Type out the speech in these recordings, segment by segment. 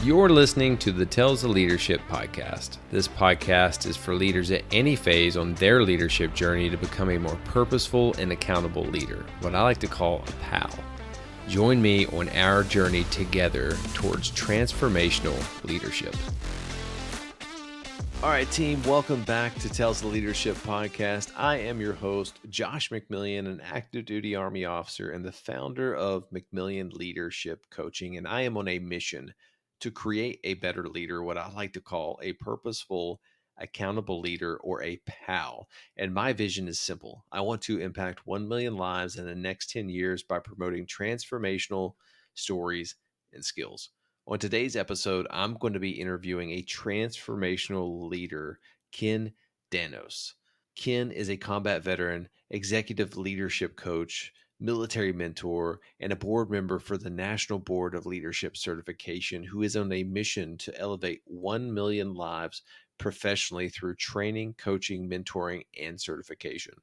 You're listening to the Tales of Leadership podcast. This podcast is for leaders at any phase on their leadership journey to become a more purposeful and accountable leader, what I like to call a pal. Join me on our journey together towards transformational leadership. All right, team, welcome back to Tales of Leadership podcast. I am your host, Josh McMillian, an active duty Army officer and the founder of McMillian Leadership Coaching, and I am on a mission to create a better leader, what I like to call a purposeful, accountable leader, or a PAL. And my vision is simple. I want to impact 1 million lives in the next 10 years by promoting transformational stories and skills. On today's episode, I'm going to be interviewing a transformational leader, Ken Danos. Ken is a combat veteran, executive leadership coach, military mentor, and a board member for the National Board of Leadership Certification, who is on a mission to elevate 1 million lives professionally through training, coaching, mentoring, and certification.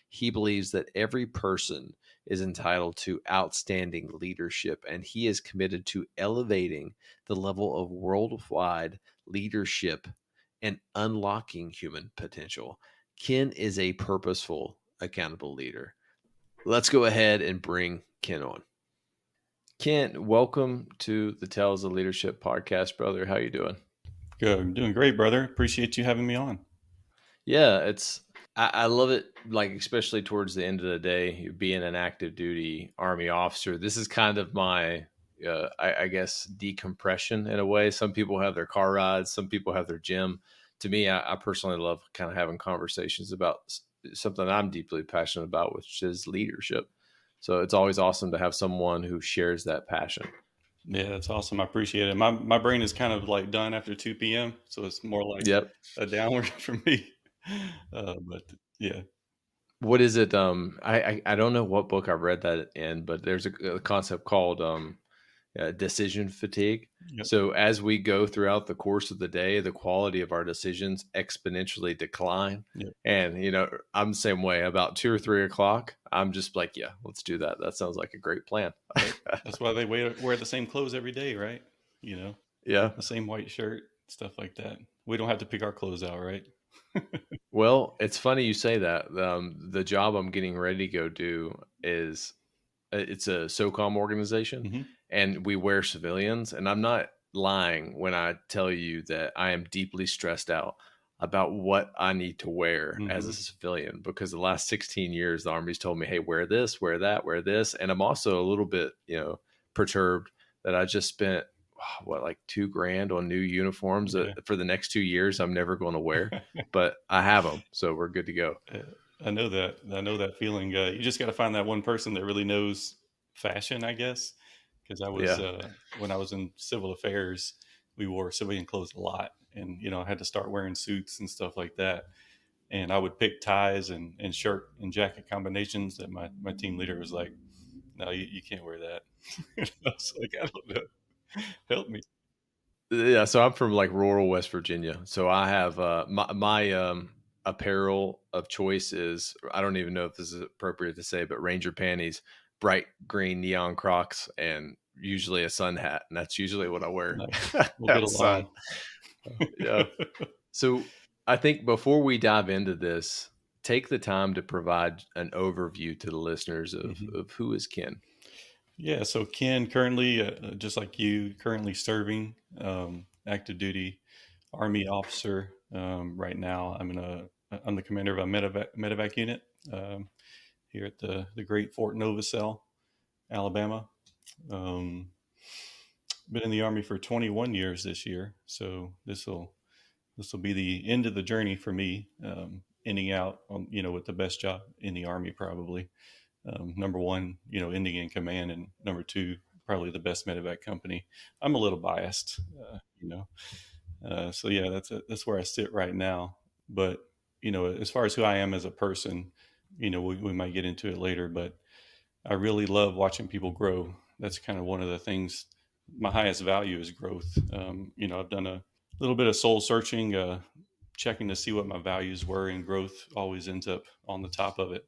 He believes that every person is entitled to outstanding leadership, and he is committed to elevating the level of worldwide leadership and unlocking human potential. Ken is a purposeful, accountable leader. Let's go ahead and bring Ken on. Ken, welcome to the Tales of Leadership podcast, brother. How you doing? Good. I'm doing great, brother. Appreciate you having me on. Yeah, I love it, like especially towards the end of the day, being an active duty Army officer. This is kind of my, I guess, decompression in a way. Some people have their car rides, some people have their gym. To me, I personally love kind of having conversations about something I'm deeply passionate about, which is leadership. So it's always awesome to have someone who shares that passion. Yeah, that's awesome. I appreciate it. My brain is kind of like done after 2 p.m., so it's more like a downward for me. But yeah. What is it? I don't know what book I read that in, but there's a concept called decision fatigue. Yep. So as we go throughout the course of the day, the quality of our decisions exponentially decline. Yep. And, I'm the same way. About 2 or 3 o'clock, I'm just like, yeah, let's do that. That sounds like a great plan. That's why they wear the same clothes every day, right? Yeah. The same white shirt, stuff like that. We don't have to pick our clothes out, right? Well, it's funny you say that. The job I'm getting ready to go do is it's a SOCOM organization, Mm-hmm. and we wear civilians. And I'm not lying when I tell you that I am deeply stressed out about what I need to wear as a civilian, because the last 16 years, the Army's told me, hey, wear this, wear that, wear this. And I'm also a little bit, perturbed that I just spent like $2,000 on new uniforms that for the next 2 years I'm never going to wear, but I have them, so we're good to go. I know that feeling. You just got to find that one person that really knows fashion, I guess. Because I was when I was in civil affairs, we wore civilian clothes a lot, and I had to start wearing suits and stuff like that. And I would pick ties and shirt and jacket combinations that my team leader was like, "No, you can't wear that." I was like, "I don't know, help me." Yeah, so I'm from like rural West Virginia. So I have my apparel of choice is, I don't even know if this is appropriate to say, but Ranger panties, bright green neon Crocs, and usually a sun hat, and that's usually what I wear. Nice. We'll get along. Yeah. So I think before we dive into this, take the time to provide an overview to the listeners of who is Ken. Yeah, so Ken currently, just like you, currently serving active duty Army officer. Right now, I'm the commander of a medevac unit here at the great Fort Novacell, Alabama. Been in the Army for 21 years this year, so this will be the end of the journey for me, ending out on with the best job in the Army probably. Number one, ending in command, and number two, probably the best medevac company. I'm a little biased, so yeah, that's where I sit right now. But as far as who I am as a person, we might get into it later. But I really love watching people grow. That's kind of one of the things. My highest value is growth. I've done a little bit of soul searching, checking to see what my values were, and growth always ends up on the top of it.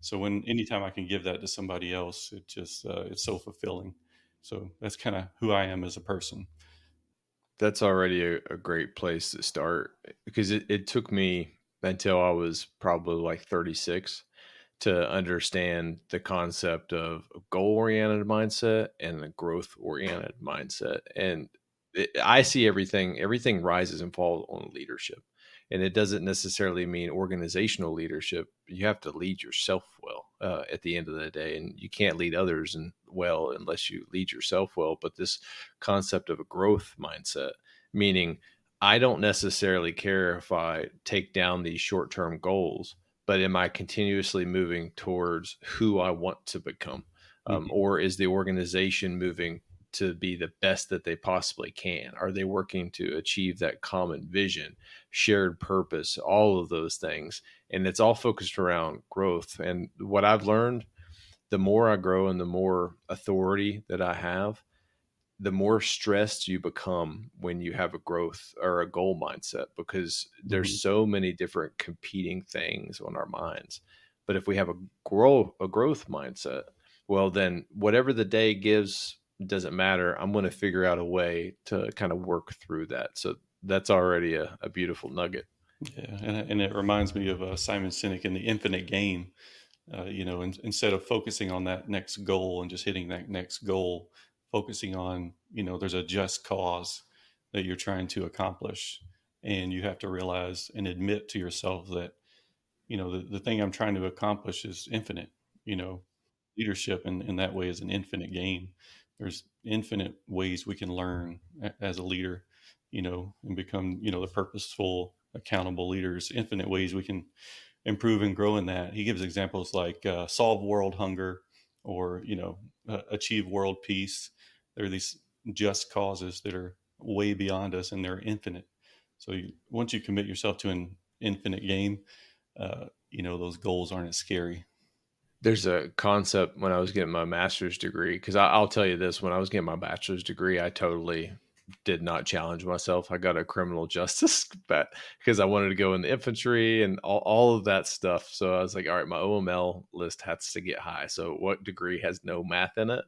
So anytime I can give that to somebody else, it just it's so fulfilling. So that's kind of who I am as a person. That's already a great place to start because it took me until I was probably like 36 to understand the concept of a goal oriented mindset and a growth oriented mindset. And I see everything rises and falls on leadership. And it doesn't necessarily mean organizational leadership. You have to lead yourself well at the end of the day. And you can't lead others and well unless you lead yourself well. But this concept of a growth mindset, meaning I don't necessarily care if I take down these short term goals, but am I continuously moving towards who I want to become? Hmm. Or is the organization moving to be the best that they possibly can? Are they working to achieve that common vision, shared purpose, all of those things? And it's all focused around growth. And what I've learned, the more I grow and the more authority that I have, the more stressed you become when you have a growth or a goal mindset because there's Hmm. so many different competing things on our minds. But if we have a growth mindset, well then whatever the day gives doesn't matter. I'm going to figure out a way to kind of work through that. So that's already a beautiful nugget. Yeah, and it reminds me of Simon Sinek in the Infinite Game. Instead of focusing on that next goal and just hitting that next goal, focusing on, there's a just cause that you're trying to accomplish, and you have to realize and admit to yourself that, the thing I'm trying to accomplish is infinite. You know, leadership in that way is an infinite game. There's infinite ways we can learn as a leader, and become, the purposeful, accountable leaders. Infinite ways we can improve and grow in that. He gives examples like solve world hunger, or achieve world peace. There are these just causes that are way beyond us, and they're infinite. So once you commit yourself to an infinite game, those goals aren't as scary. There's a concept when I was getting my master's degree, because I'll tell you this, when I was getting my bachelor's degree, I totally did not challenge myself. I got a criminal justice but because I wanted to go in the infantry and all of that stuff. So I was like, all right, my OML list has to get high. So what degree has no math in it?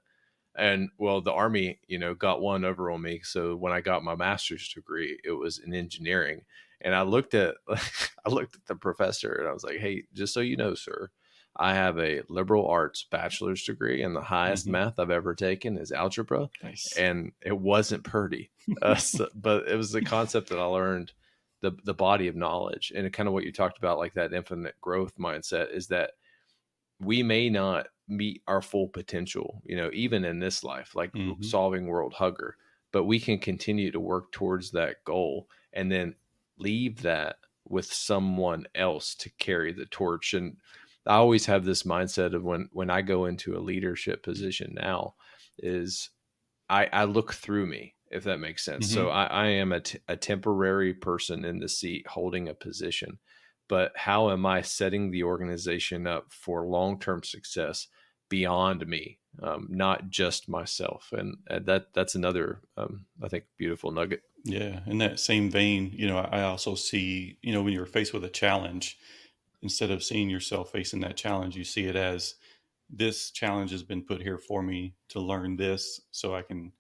And well, the army, got one over on me. So when I got my master's degree, it was in engineering. And I looked at I looked at the professor and I was like, "Hey, just so you know, sir, I have a liberal arts bachelor's degree, and the highest Hmm. math I've ever taken is algebra." Nice. And it wasn't pretty, but it was the concept that I learned, the body of knowledge, and kind of what you talked about, like that infinite growth mindset, is that we may not meet our full potential, even in this life, like Hmm. solving world hunger, but we can continue to work towards that goal and then leave that with someone else to carry the torch. And I always have this mindset of when I go into a leadership position now is I look through me, if that makes sense. So Hmm. I am a temporary person in the seat holding a position, but how am I setting the organization up for long term success beyond me, not just myself? And that's another, I think, beautiful nugget. Yeah. In that same vein, I also see, when you're faced with a challenge, instead of seeing yourself facing that challenge, you see it as, this challenge has been put here for me to learn this so I can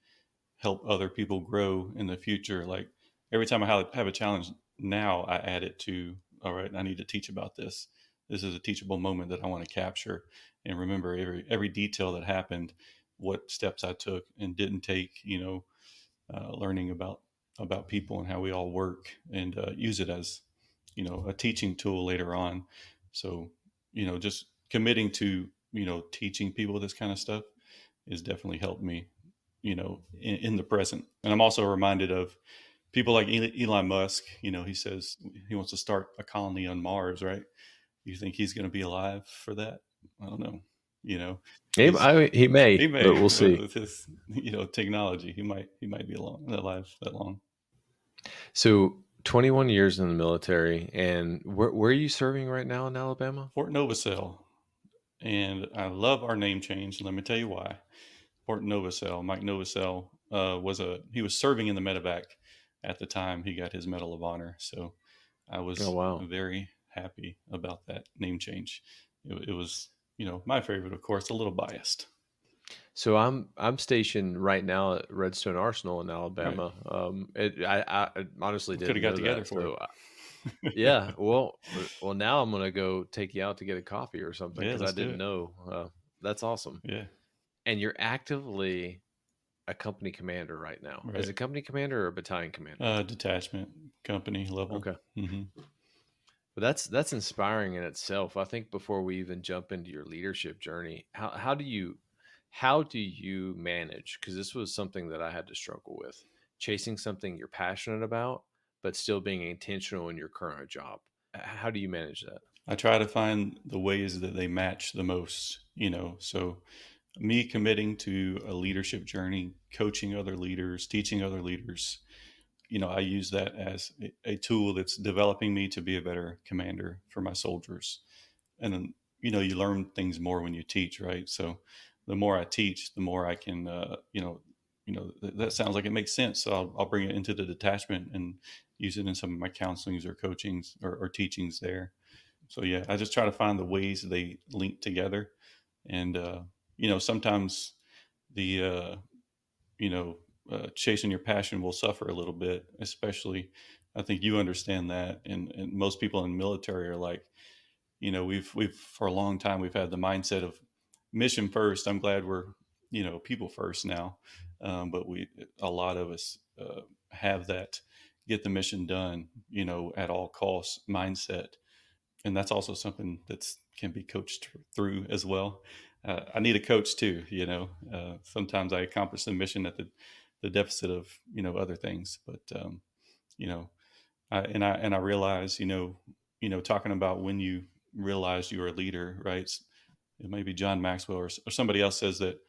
help other people grow in the future. Like every time I have a challenge now, I add it to, all right, I need to teach about this. This is a teachable moment that I want to capture and remember every detail that happened, what steps I took and didn't take, learning about people and how we all work, and use it as, a teaching tool later on. So, just committing to, teaching people this kind of stuff has definitely helped me, in the present. And I'm also reminded of people like Elon Musk. He says he wants to start a colony on Mars, right? You think he's going to be alive for that? I don't know. You know, he's He he may, but may, we'll but see. with his, technology, he might be alive that long. So 21 years in the military, and where are you serving right now in Alabama? Fort Novacell, and I love our name change. Let me tell you why. Fort Novacell. Mike Novacell he was serving in the medevac at the time he got his Medal of Honor. So I Oh was wow. very happy about that name change. It was, my favorite, of course, a little biased. So I'm stationed right now at Redstone Arsenal in Right. Alabama. I honestly Could didn't have got know together that. for it. So yeah, well, now I'm gonna go take you out to get a coffee or something Yeah, because I let's do didn't it. know. That's awesome. Yeah. And you're actively a company commander right now. As Right. a company commander or a battalion commander? Detachment company level. Okay. Hmm. But that's inspiring in itself. I think before we even jump into your leadership journey, how do you manage? Because this was something that I had to struggle with, chasing something you're passionate about, but still being intentional in your current job. How do you manage that? I try to find the ways that they match the most, So me committing to a leadership journey, coaching other leaders, teaching other leaders, I use that as a tool that's developing me to be a better commander for my soldiers. And then, you learn things more when you teach, right? So the more I teach, the more I can, that sounds like it makes sense. So I'll bring it into the detachment and use it in some of my counselings or coachings or teachings there. So yeah, I just try to find the ways they link together. And, sometimes the, you know, chasing your passion will suffer a little bit, especially I think you understand that. And most people in the military are like, we've for a long time, we've had the mindset of mission first. I'm glad we're, people first now. But a lot of us have that get the mission done, at all costs mindset. And that's also something that's can be coached through as well. I need a coach too. Sometimes I accomplish the mission at the deficit of other things. But you know, and I realize talking about when you realize you're a leader, right? It may be John Maxwell or somebody else says that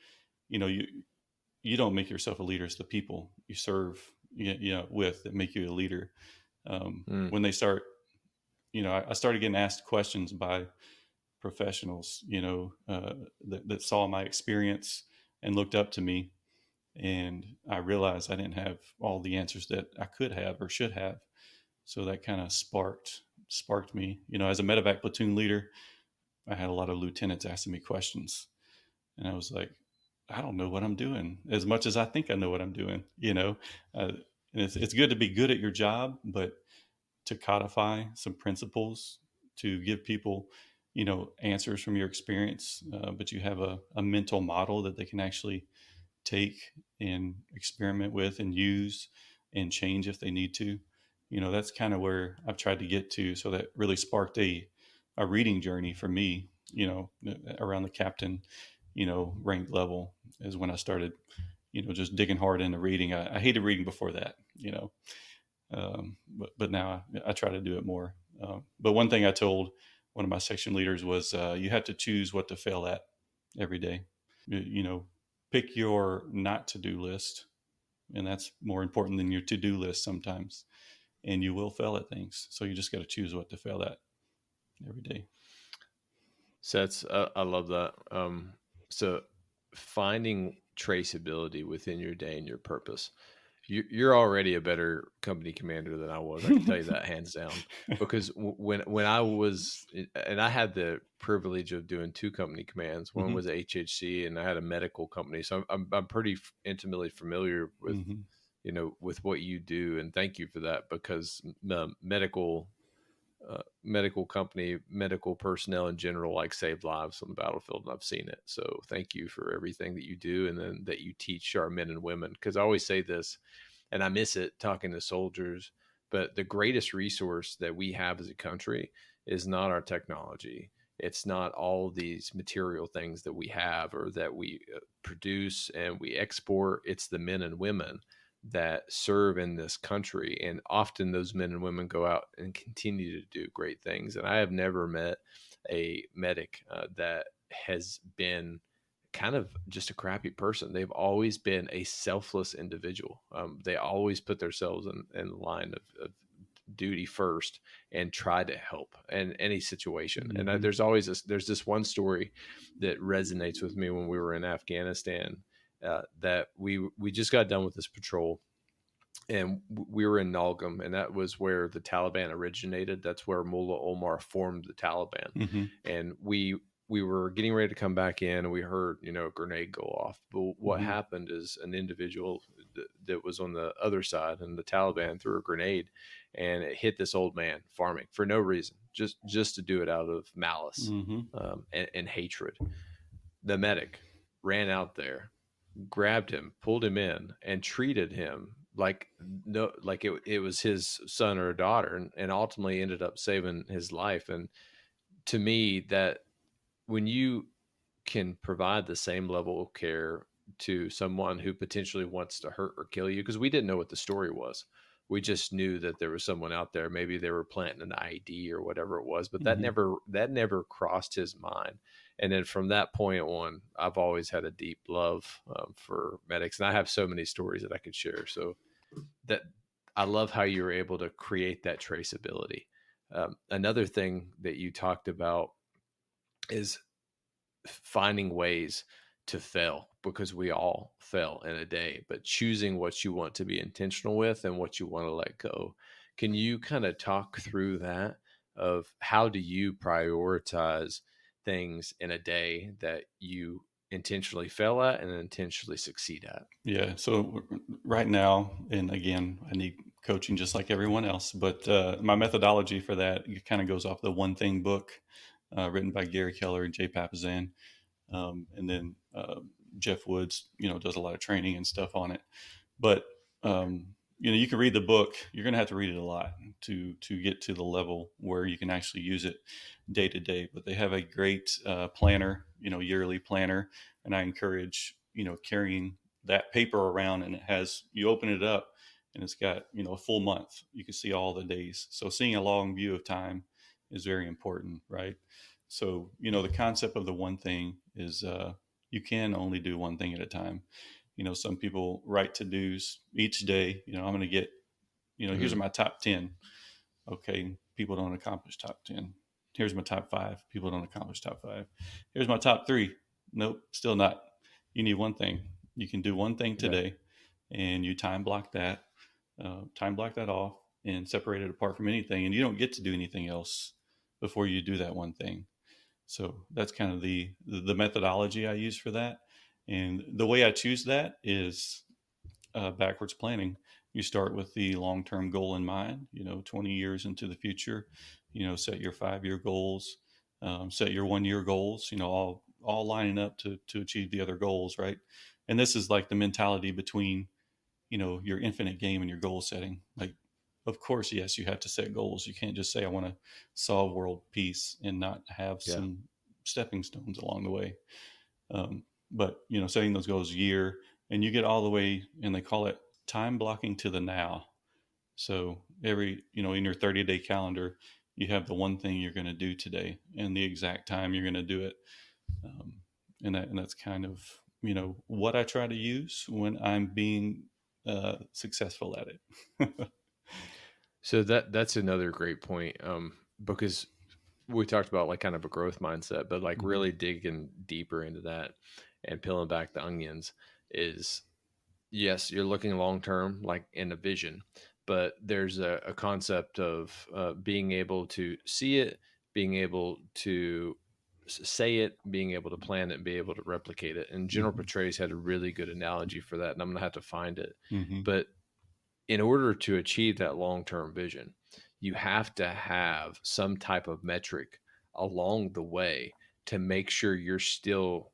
you don't make yourself a leader; it's the people you serve with that make you a leader. Mm, When they start, I started getting asked questions by professionals, that saw my experience and looked up to me. And I realized I didn't have all the answers that I could have or should have. So that kind of sparked me. As a medevac platoon leader, I had a lot of lieutenants asking me questions, and I was like, I don't know what I'm doing as much as I think I know what I'm doing. And it's good to be good at your job, but to codify some principles to give people answers from your experience, but you have a mental model that they can actually take and experiment with and use and change if they need to. That's kind of where I've tried to get to. So that really sparked a reading journey for me, around the captain, ranked level is when I started, just digging hard into reading. I hated reading before that, but now I try to do it more. But one thing I told one of my section leaders was, you have to choose what to fail at every day. You know, pick your not to do list, and that's more important than your to do list sometimes. And you will fail at things, so you just got to choose what to fail at every day. so I love that. So finding traceability within your day and your purpose. You're already a better company commander than I was. I can tell you that hands down. Because when I was, and I had the privilege of doing two company commands. One Hmm. was HHC, and I had a medical company. So I'm pretty intimately familiar with Hmm. with what you do, and thank you for that because medical company, medical personnel in general, like save lives on the battlefield, and I've seen it. So thank you for everything that you do, and then that you teach our men and women. Because I always say this, and I miss it talking to soldiers, but the greatest resource that we have as a country is not our technology. It's not all these material things that we have or that we produce and we export. It's the men and women that serve in this country. And often those men and women go out and continue to do great things. And I have never met a medic that has been kind of just a crappy person. They've always been a selfless individual. They always put themselves in the line of duty first and try to help in any situation. And Hmm. there's this one story that resonates with me when we were in Afghanistan. That we just got done with this patrol, and we were in Nalgam, and that was where the Taliban originated. That's where Mullah Omar formed the Taliban, Hmm. and we we were getting ready to come back in, and we heard, a grenade go off. But what Mm-hmm. happened is an individual that was on the other side, and the Taliban threw a grenade, and it hit this old man farming for no reason, just to do it out of malice, Mm-hmm. and hatred. The medic ran out there, grabbed him, pulled him in, and treated him like no, like it was his son or daughter, and ultimately ended up saving his life. And to me, that when you can provide the same level of care to someone who potentially wants to hurt or kill you, because we didn't know what the story was. We just knew that there was someone out there. Maybe they were planting an ID or whatever it was, but Mm-hmm. that never crossed his mind. And then from that point on, I've always had a deep love, for medics, and I have so many stories that I could share. So that I love how you were able to create that traceability. Another thing that you talked about is finding ways to fail, because we all fail in a day, but choosing what you want to be intentional with and what you want to let go. Can you kind of talk through that, of how do you prioritize things in a day that you intentionally fail at and intentionally succeed at? Yeah. So right now, and again, I need coaching just like everyone else, but my methodology for that kind of goes off the One Thing book, written by Gary Keller and Jay Papasan. And then Jeff Woods, does a lot of training and stuff on it. But um, you can read the book. You're going to have to read it a lot to get to the level where you can actually use it day to day. But they have a great planner, yearly planner, and I encourage carrying that paper around. And you open it up, and it's got a full month. You can see all the days. So seeing a long view of time is very important, right? So the concept of the one thing is you can only do one thing at a time. Some people write to dos each day. I'm going to get, here's Mm, my top 10. Okay. People don't accomplish top 10. Here's my top 5. People don't accomplish top 5. Here's my top 3. Nope. Still not. You need one thing. You can do one thing yeah. today, and you time block that off and separate it apart from anything. And you don't get to do anything else before you do that one thing. So that's kind of the methodology I use for that. And the way I choose that is backwards planning. You start with the long term goal in mind, 20 years into the future, set your 5 year goals, set your 1 year goals, all lining up to achieve the other goals, right? And this is like the mentality between, your infinite game and your goal setting. Like, of course, yes, you have to set goals. You can't just say, I want to solve world peace and not have Yeah. some stepping stones along the way. Um, but setting those goals year, and you get all the way, and they call it time blocking to the now. So every in your 30-day calendar, you have the one thing you're going to do today and the exact time you're going to do it. Um, and that's kind of what I try to use when I'm being successful at it. So that's another great point, because we talked about like kind of a growth mindset, but like Mhm. really digging deeper into that and peeling back the onions is, yes, you're looking long term, like in a vision, but there's a concept of being able to see it, being able to say it, being able to plan it, and be able to replicate it. And General Mhm. Petraeus had a really good analogy for that, and I'm gonna have to find it. Mhm. But in order to achieve that long term vision, you have to have some type of metric along the way to make sure you're still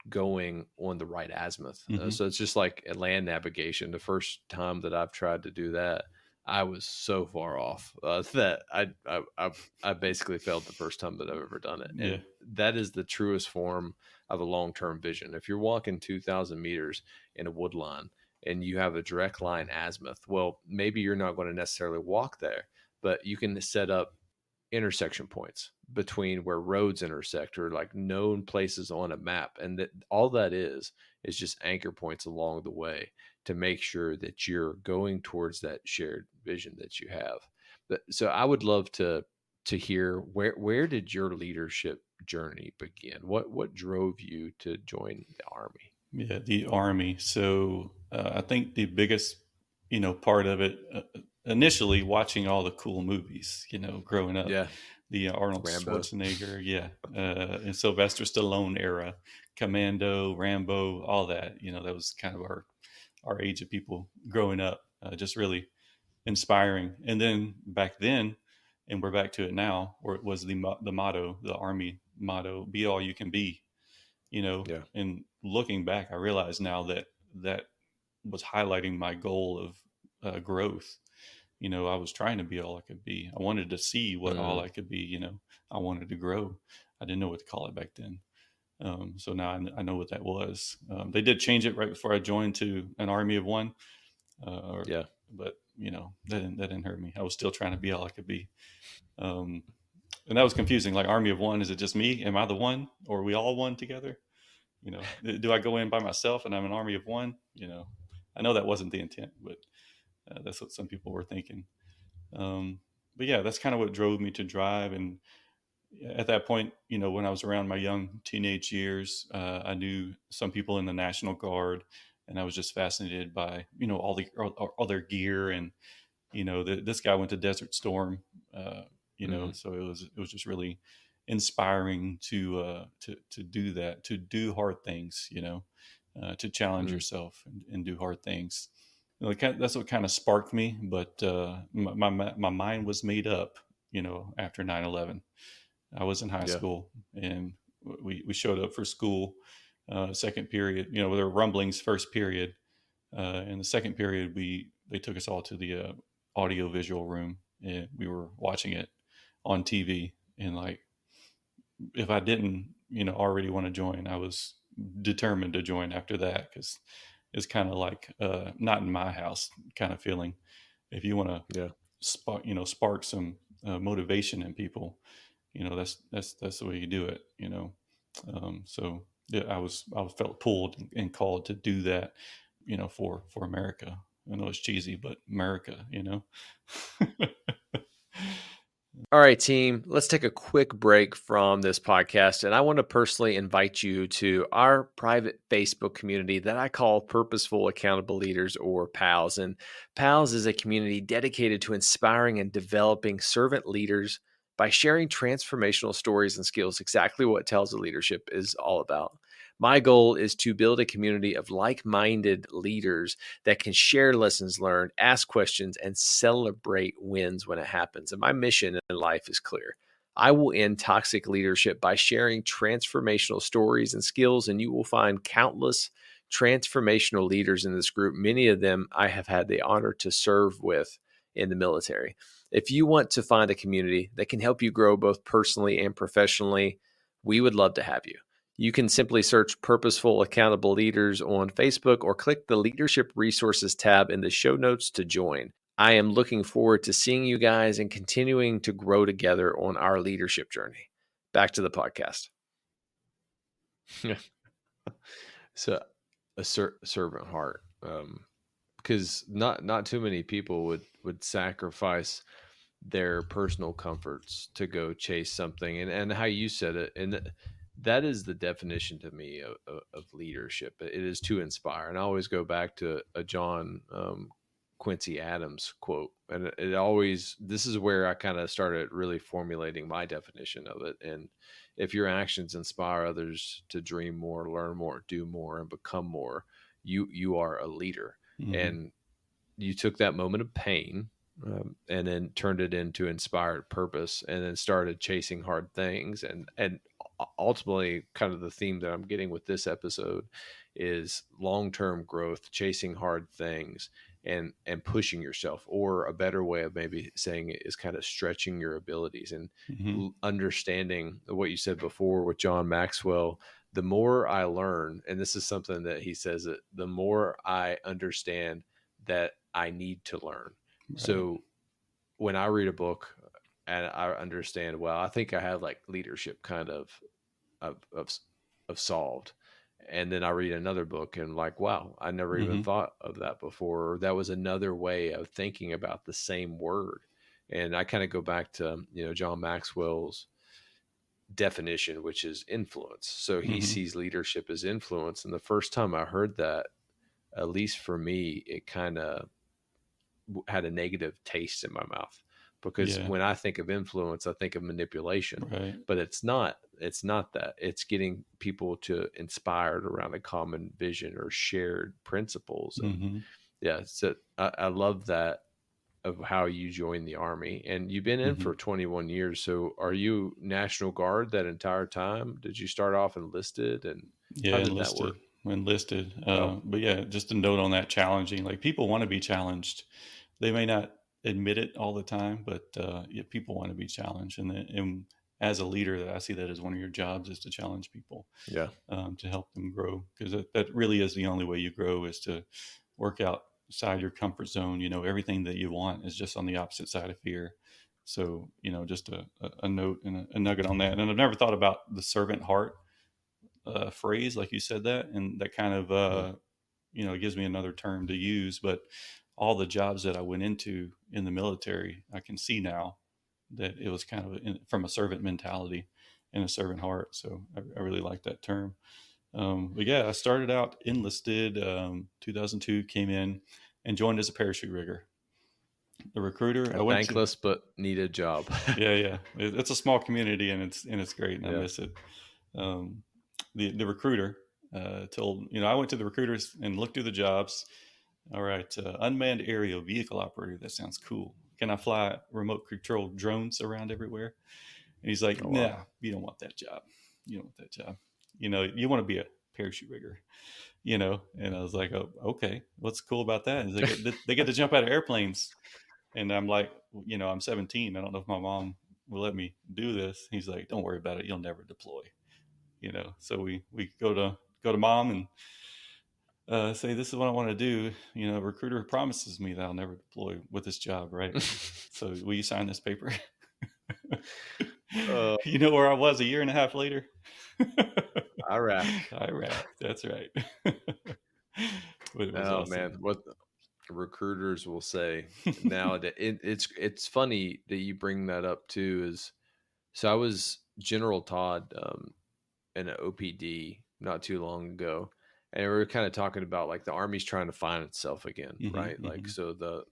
going on the right azimuth. Mhm. So it's just like a land navigation. The first time that I've tried to do that, I was so far off, that I basically failed the first time that I've ever done it. Yeah. And that is the truest form of a long term vision. If you're walking 2,000 meters in a wood line and you have a direct line azimuth, well, maybe you're not going to necessarily walk there, but you can set up intersection points between where roads intersect, or like known places on a map, and that all that is just anchor points along the way to make sure that you're going towards that shared vision that you have. But so I would love to hear, where did your leadership journey begin? What drove you to join the Army? Yeah, the Army. So I think the biggest, part of it, initially watching all the cool movies, growing up. Yeah. the Arnold Rambo. Schwarzenegger, yeah, and Sylvester Stallone era, Commando, Rambo, all that. That was kind of our age of people growing up, just really inspiring. And then back then, and we're back to it now, where it was the motto, the Army motto, "Be all you can be." Yeah. And looking back, I realize now that that was highlighting my goal of growth. I was trying to be all I could be. I wanted to see what all Mm, I could be. I wanted to grow. I didn't know what to call it back then. So now I know what that was. They did change it right before I joined to an army of one, or, yeah. but that didn't hurt me. I was still trying to be all I could be, um, and that was confusing. Like, army of one, is it just me? Am I the one, or are we all one together? Do I go in by myself and I'm an army of one? I know that wasn't the intent, but that's what some people were thinking. Um, but yeah, that's kind of what drove me to drive. And at that point, when I was around my young teenage years, I knew some people in the National Guard, and I was just fascinated by all their gear. And this guy went to Desert Storm, Mm, so it was just really inspiring to do that, to do hard things, to challenge mm, yourself and do hard things. That's what kind of sparked me. But my mind was made up, after 9/11. I was in high yeah. school, and we showed up for school, second period. There were rumblings first period. In the second period, they took us all to the audio visual room, and we were watching it on TV. And, like, if I didn't, already want to join, I was determined to join after that, because it's kind of like, not in my house kind of feeling. If you want to Yeah. spark some motivation in people, that's the way you do it. So yeah, I felt pulled and called to do that, for America. I know it's cheesy, but America. All right, team, let's take a quick break from this podcast. And I want to personally invite you to our private Facebook community that I call Purposeful Accountable Leaders, or PALS. And PALS is a community dedicated to inspiring and developing servant leaders by sharing transformational stories and skills, exactly what Tells the Leadership is all about. My goal is to build a community of like minded leaders that can share lessons learned, ask questions, and celebrate wins when it happens. And my mission in life is clear. I will end toxic leadership by sharing transformational stories and skills, and you will find countless transformational leaders in this group. Many of them I have had the honor to serve with in the military. If you want to find a community that can help you grow both personally and professionally, we would love to have you. You can simply search Purposeful Accountable Leaders on Facebook or click the Leadership Resources tab in the show notes to join. I am looking forward to seeing you guys and continuing to grow together on our leadership journey. Back to the podcast. So, servant heart, because not too many people would sacrifice their personal comforts to go chase something, and how you said it, and that is the definition to me of leadership. It is to inspire, and I always go back to a John Quincy Adams quote, and it always, this is where I kind of started really formulating my definition of it. And if your actions inspire others to dream more, learn more, do more, and become more, you are a leader. Hmm. And you took that moment of pain, and then turned it into inspired purpose, and then started chasing hard things. And ultimately, kind of the theme that I'm getting with this episode is long-term growth, chasing hard things, and pushing yourself. Or a better way of maybe saying it is kind of stretching your abilities and Hmm. understanding what you said before with John Maxwell. The more I learn, and this is something that he says, that the more I understand that I need to learn. Right. So when I read a book and I understand, well, I think I have like leadership kind of of, of solved. And then I read another book and like, wow, I never even Hmm. thought of that before. Or that was another way of thinking about the same word. And I kind of go back to, John Maxwell's definition, which is influence. So he Hmm. sees leadership as influence. And the first time I heard that, at least for me, it kind of had a negative taste in my mouth. because Yeah. when I think of influence, I think of manipulation, Right. but it's not that. It's getting people to inspired around a common vision or shared principles. And Hmm. yeah, so I love that of how you joined the army, and you've been in Hmm. for 21 years. So are you National Guard that entire time? Did you start off enlisted, and Yeah, how did that work? enlisted. Oh, But yeah, just a note on that challenging. Like people want to be challenged. They may not admit it all the time, but yeah, people want to be challenged. And as a leader, I see that as one of your jobs is to challenge people, yeah. to help them grow. Because that really is the only way you grow is to work outside your comfort zone. You know, everything that you want is just on the opposite side of fear. So, you know, just a note and a nugget on that. And I've never thought about the servant heart phrase like you said that, and that kind of Mhm. you know, it gives me another term to use. But all the jobs that I went into in the military, I can see now that it was kind of from a servant mentality and a servant heart. So I really like that term. But yeah, I started out enlisted, 2002, came in and joined as a parachute rigger. The recruiter A I went to, thankless but needed job. yeah, yeah, it's a small community and it's great and I Yeah. miss it. Um, the recruiter told, you know, I went to the recruiters and looked through the jobs. All right, unmanned aerial vehicle operator. That sounds cool. Can I fly remote control drones around everywhere? And he's like, Oh wow. nah, you don't want that job. You don't want that job. You know, you want to be a parachute rigger. You know, and I was like, oh, okay. What's cool about that? Is they get to jump out of airplanes, and I'm like, you know, I'm 17. I don't know if my mom will let me do this. He's like, don't worry about it. You'll never deploy. You know, so we go to mom and say, this is what I want to do. You know, recruiter promises me that I'll never deploy with this job, right? So will you sign this paper? uh, You know where I was a year and a half later? Iraq. Iraq. That's right. But it was Oh awesome. man, what recruiters will say nowadays. It's funny that you bring that up too. Is so I was General Todd in an OPD not too long ago, and we were kind of talking about like the Army's trying to find itself again, Hmm. right? Like Hmm. so the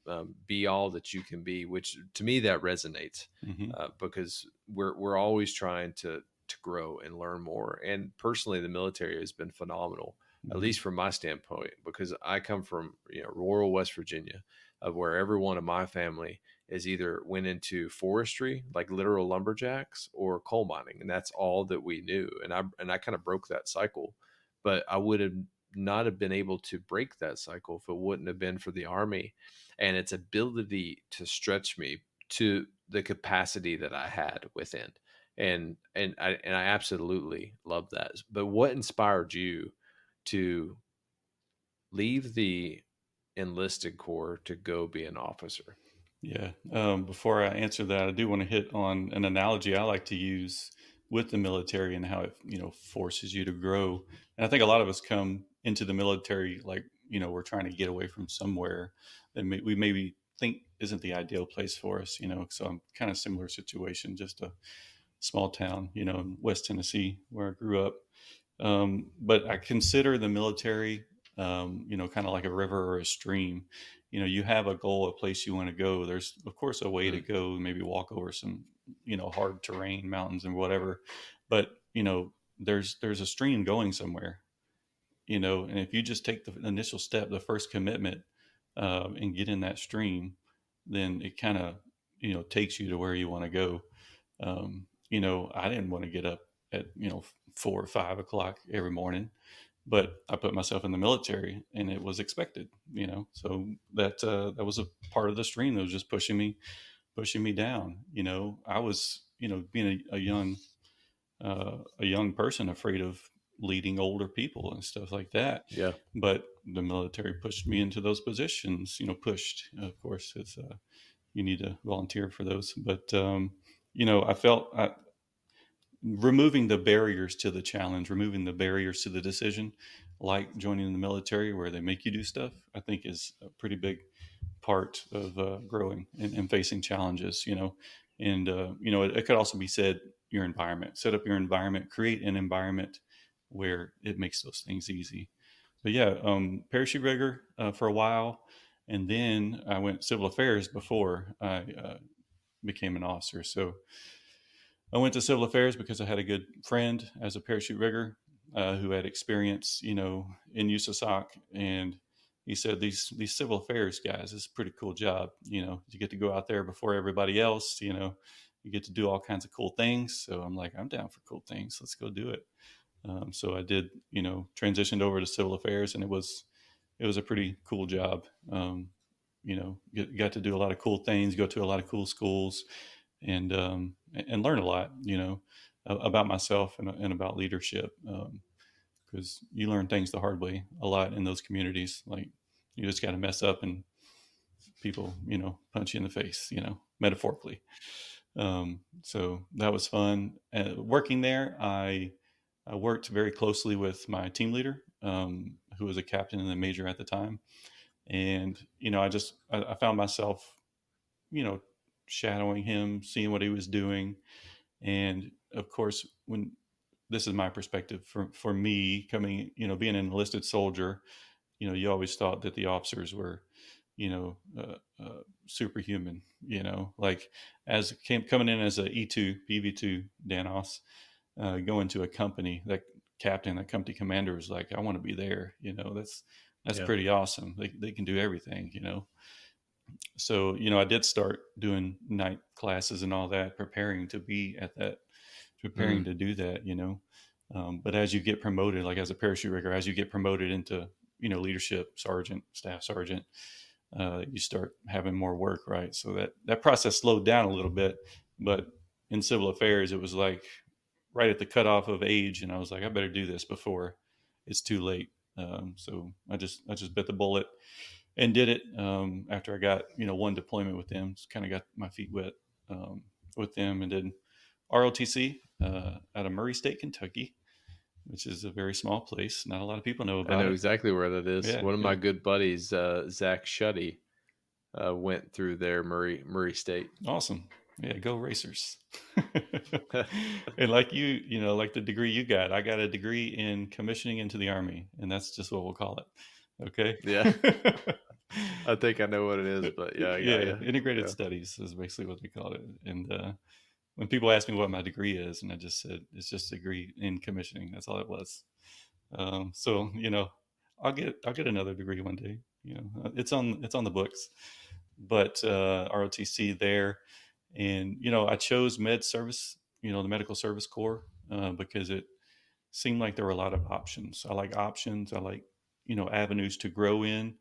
be all that you can be, which to me that resonates Hmm. because we're always trying to grow and learn more. And personally, the military has been phenomenal, at Hmm. least from my standpoint, because I come from rural West Virginia, of where everyone in my family is either went into forestry, like literal lumberjacks, or coal mining, and that's all that we knew. And I kind of broke that cycle, but I would have not have been able to break that cycle if it wouldn't have been for the Army and its ability to stretch me to the capacity that I had within. And I absolutely love that. But what inspired you to leave the enlisted corps to go be an officer? Yeah. Before I answer that, I do want to hit on an analogy I like to use with the military and how it, you know, forces you to grow. And I think a lot of us come into the military like, you know, we're trying to get away from somewhere that we maybe think isn't the ideal place for us, you know. So I'm kind of similar situation, just a small town, you know, in West Tennessee where I grew up. But I consider the military, you know, kind of like a river or a stream. You know, you have a goal, a place you want to go. There's, of course, a way to Mm, go, maybe walk over some, you know, hard terrain, mountains and whatever. But, you know, there's a stream going somewhere, you know, and if you just take the initial step, the first commitment, and get in that stream, then it kind of, you know, takes you to where you want to go. You know, I didn't want to get up at, you know, 4 or 5 o'clock every morning, but I put myself in the military and it was expected, you know, so that was a part of the stream that was just pushing me down. You know, I was, you know, being a young person afraid of leading older people and stuff like that. yeah. But the military pushed me into those positions, you know, pushed, of course, it's, you need to volunteer for those. But, you know, I felt removing the barriers to the challenge, removing the barriers to the decision, like joining the military where they make you do stuff, I think is a pretty big part of growing and facing challenges, you know. And, you know, it could also be said your environment, set up your environment, create an environment where it makes those things easy. But yeah, parachute rigger for a while. And then I went civil affairs before I became an officer. So I went to civil affairs because I had a good friend as a parachute rigger who had experience, in USASOC, and he said these civil affairs guys, this is a pretty cool job. You get to go out there before everybody else. You get to do all kinds of cool things. So I'm like, I'm down for cool things. Let's go do it. So I did, transitioned over to civil affairs, and it was a pretty cool job. Got to do a lot of cool things, go to a lot of cool schools, and learn a lot, about myself and about leadership. Because you learn things the hard way a lot in those communities. Like you just got to mess up and people, punch you in the face, metaphorically. So that was fun. Working there, I worked very closely with my team leader, who was a captain and a major at the time. And, I found myself, you know, shadowing him, seeing what he was doing. And of course, when this is my perspective for me coming, being an enlisted soldier, you always thought that the officers were, superhuman, like coming in as a E2, PV2 Danos, going to a company, that captain, that company commander was like, I want to be there. That's Yeah. pretty awesome. They can do everything. So, I did start doing night classes and all that, preparing to be at that, preparing Mm. to do that. But as you get promoted, like as a parachute rigger, as you get promoted into, leadership, sergeant, staff sergeant, you start having more work, right? So that process slowed down a little bit. But in civil affairs, it was like right at the cutoff of age, and I was like, I better do this before it's too late. So I just bit the bullet and did it. After I got one deployment with them, just kind of got my feet wet with them, and did ROTC out of Murray State, Kentucky, which is a very small place. Not a lot of people know I about know it. exactly where that is. Yeah, One of yeah. my good buddies, Zach Shuddy, went through there, Murray State. Awesome. Yeah, go racers. And like like the degree you got, I got a degree in commissioning into the Army, and that's just what we'll call it. Yeah, Okay. I think I know what it is, but yeah, I got Yeah, you. integrated Yeah. studies is basically what they call it. And when people ask me what my degree is, and I just said it's just a degree in commissioning. That's all it was. So I'll get another degree one day. It's on the books, but ROTC there, and I chose med service, the medical service corps, because it seemed like there were a lot of options. I like options. I like avenues to grow in.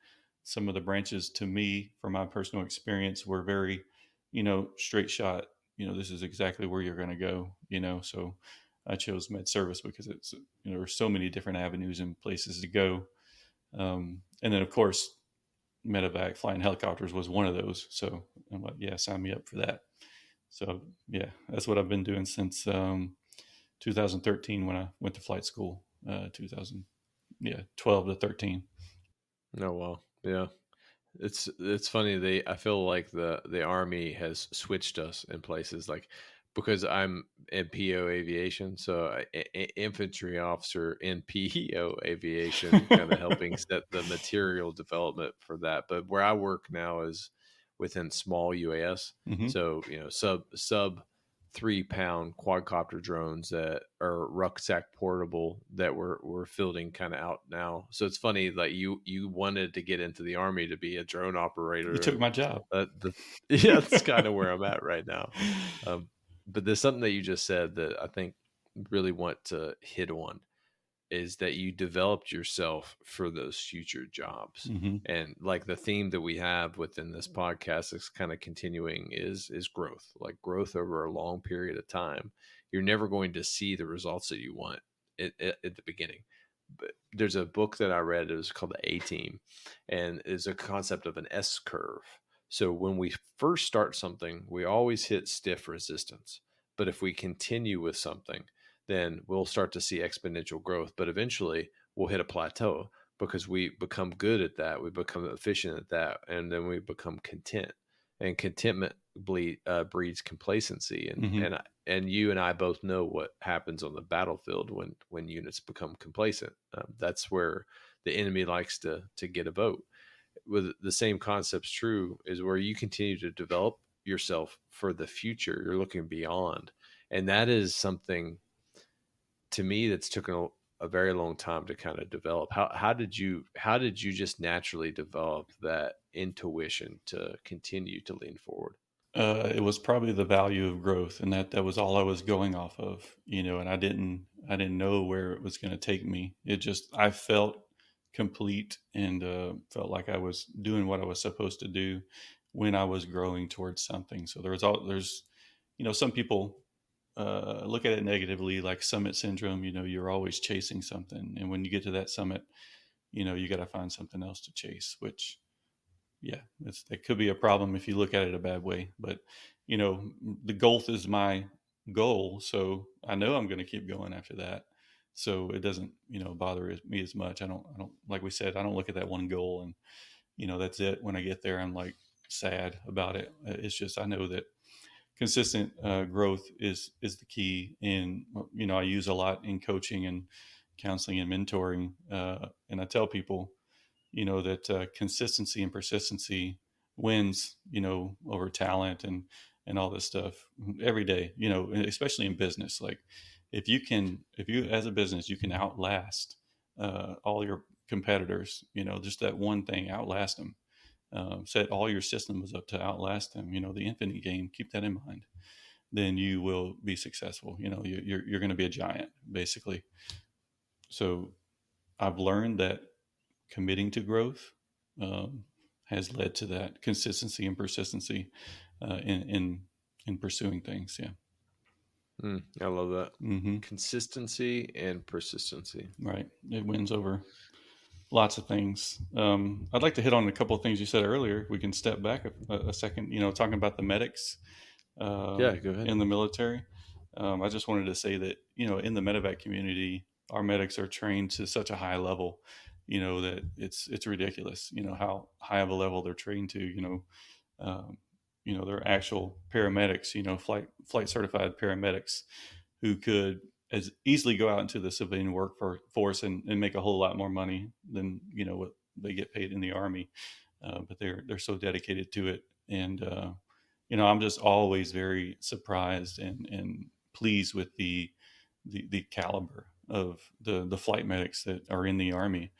Some of the branches, to me, from my personal experience, were very straight shot. This is exactly where you're going to go. So I chose med service because it's there were so many different avenues and places to go. And then of course medevac, flying helicopters was one of those. So I'm like, yeah, sign me up for that. So yeah, that's what I've been doing since 2013 when I went to flight school. 12 to 13. Oh well, yeah. It's funny. I feel like the Army has switched us in places, like because I'm in PO aviation, so infantry officer in PO aviation, kind of helping set the material development for that. But where I work now is within small UAS, Hmm. so sub 3 pound quadcopter drones that are rucksack portable that we're fielding kind of out now. So it's funny, like you wanted to get into the Army to be a drone You operator, took and my job. yeah, that's kind of where I'm at right now. But there's something that you just said that I think really want to hit on, is that you developed yourself for those future jobs. Hmm. And like the theme that we have within this podcast is kind of continuing is growth, like growth over a long period of time. You're never going to see the results that you want at the beginning. But there's a book that I read, it was called the A Team, and it's a concept of an S curve. So when we first start something, we always hit stiff resistance. But if we continue with something, then we'll start to see exponential growth. But eventually we'll hit a plateau because we become good at that. We become efficient at that. And then we become content. And contentment breeds complacency. Hmm. And you and I both know what happens on the battlefield when units become complacent. That's where the enemy likes to get a vote. With the same concepts true is where you continue to develop yourself for the future. You're looking beyond. And that is something to me that's taken a very long time to kind of develop. How did you just naturally develop that intuition to continue to lean forward? It was probably the value of growth, and that was all I was going off of, and I didn't know where it was going to take me. It just I felt complete and felt like I was doing what I was supposed to do when I was growing towards something. So there's some people look at it negatively, like summit syndrome. You're always chasing something, and when you get to that summit, you got to find something else to chase, which yeah, that could be a problem if you look at it a bad way. But the goal is my goal, so I know I'm going to keep going after that. So it doesn't bother me as much. I don't like we said, I don't look at that one goal and that's it. When I get there, I'm like sad about it. It's just I know that consistent growth is the key. And I use a lot in coaching and counseling and mentoring, and I tell people that consistency and persistency wins over talent and all this stuff every day, especially in business. Like if you as a business you can outlast all your competitors, just that one thing, outlast them. Set all your systems up to outlast them, the infinite game, keep that in mind, then you will be successful. You're going to be a giant basically. So I've learned that committing to growth um, has led to that consistency and persistency in pursuing things. Yeah. I love that. Hmm. Consistency and persistency. Right. It wins over lots of things. I'd like to hit on a couple of things you said earlier. We can step back a second. Talking about the medics Yeah, go ahead. in the military. I just wanted to say that in the medevac community, our medics are trained to such a high level, that it's ridiculous. How high of a level they're trained to. Um, they're actual paramedics. Flight certified paramedics who could as easily go out into the civilian workforce and make a whole lot more money than what they get paid in the Army. But they're so dedicated to it, and I'm just always very surprised and pleased with the caliber of the flight medics that are in the Army.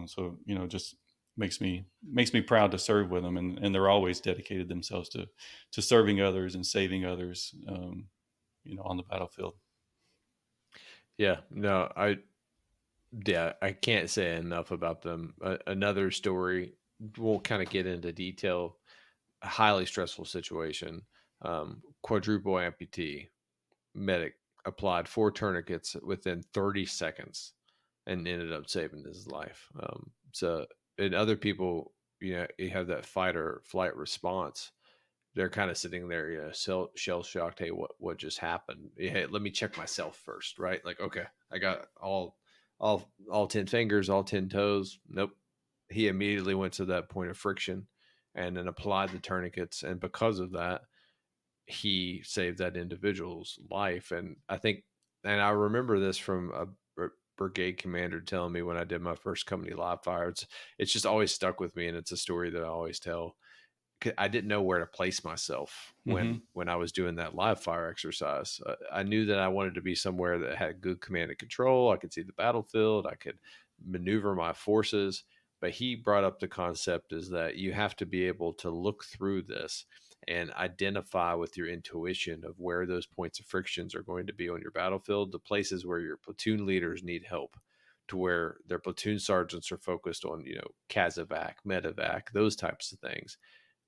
So just makes me proud to serve with them, and they're always dedicated themselves to serving others and saving others. On the battlefield. Yeah, no, I can't say enough about them. Another story, we'll kind of get into detail. A highly stressful situation. Quadruple amputee medic applied 4 tourniquets within 30 seconds and ended up saving his life. So, and other people, you have that fight or flight response. They're kind of sitting there, shell shocked. Hey, what just happened? Hey, let me check myself first, right? Like, okay, I got all 10 fingers, all 10 toes. Nope. He immediately went to that point of friction, and then applied the tourniquets, and because of that, he saved that individual's life. And I remember this from a brigade commander telling me when I did my first company live fire. It's just always stuck with me, and it's a story that I always tell. I didn't know where to place myself Mm-hmm. when I was doing that live fire exercise. I knew that I wanted to be somewhere that had good command and control. I could see the battlefield. I could maneuver my forces. But he brought up the concept is that you have to be able to look through this and identify with your intuition of where those points of frictions are going to be on your battlefield, the places where your platoon leaders need help, to where their platoon sergeants are focused on, CASEVAC, medevac, those types of things.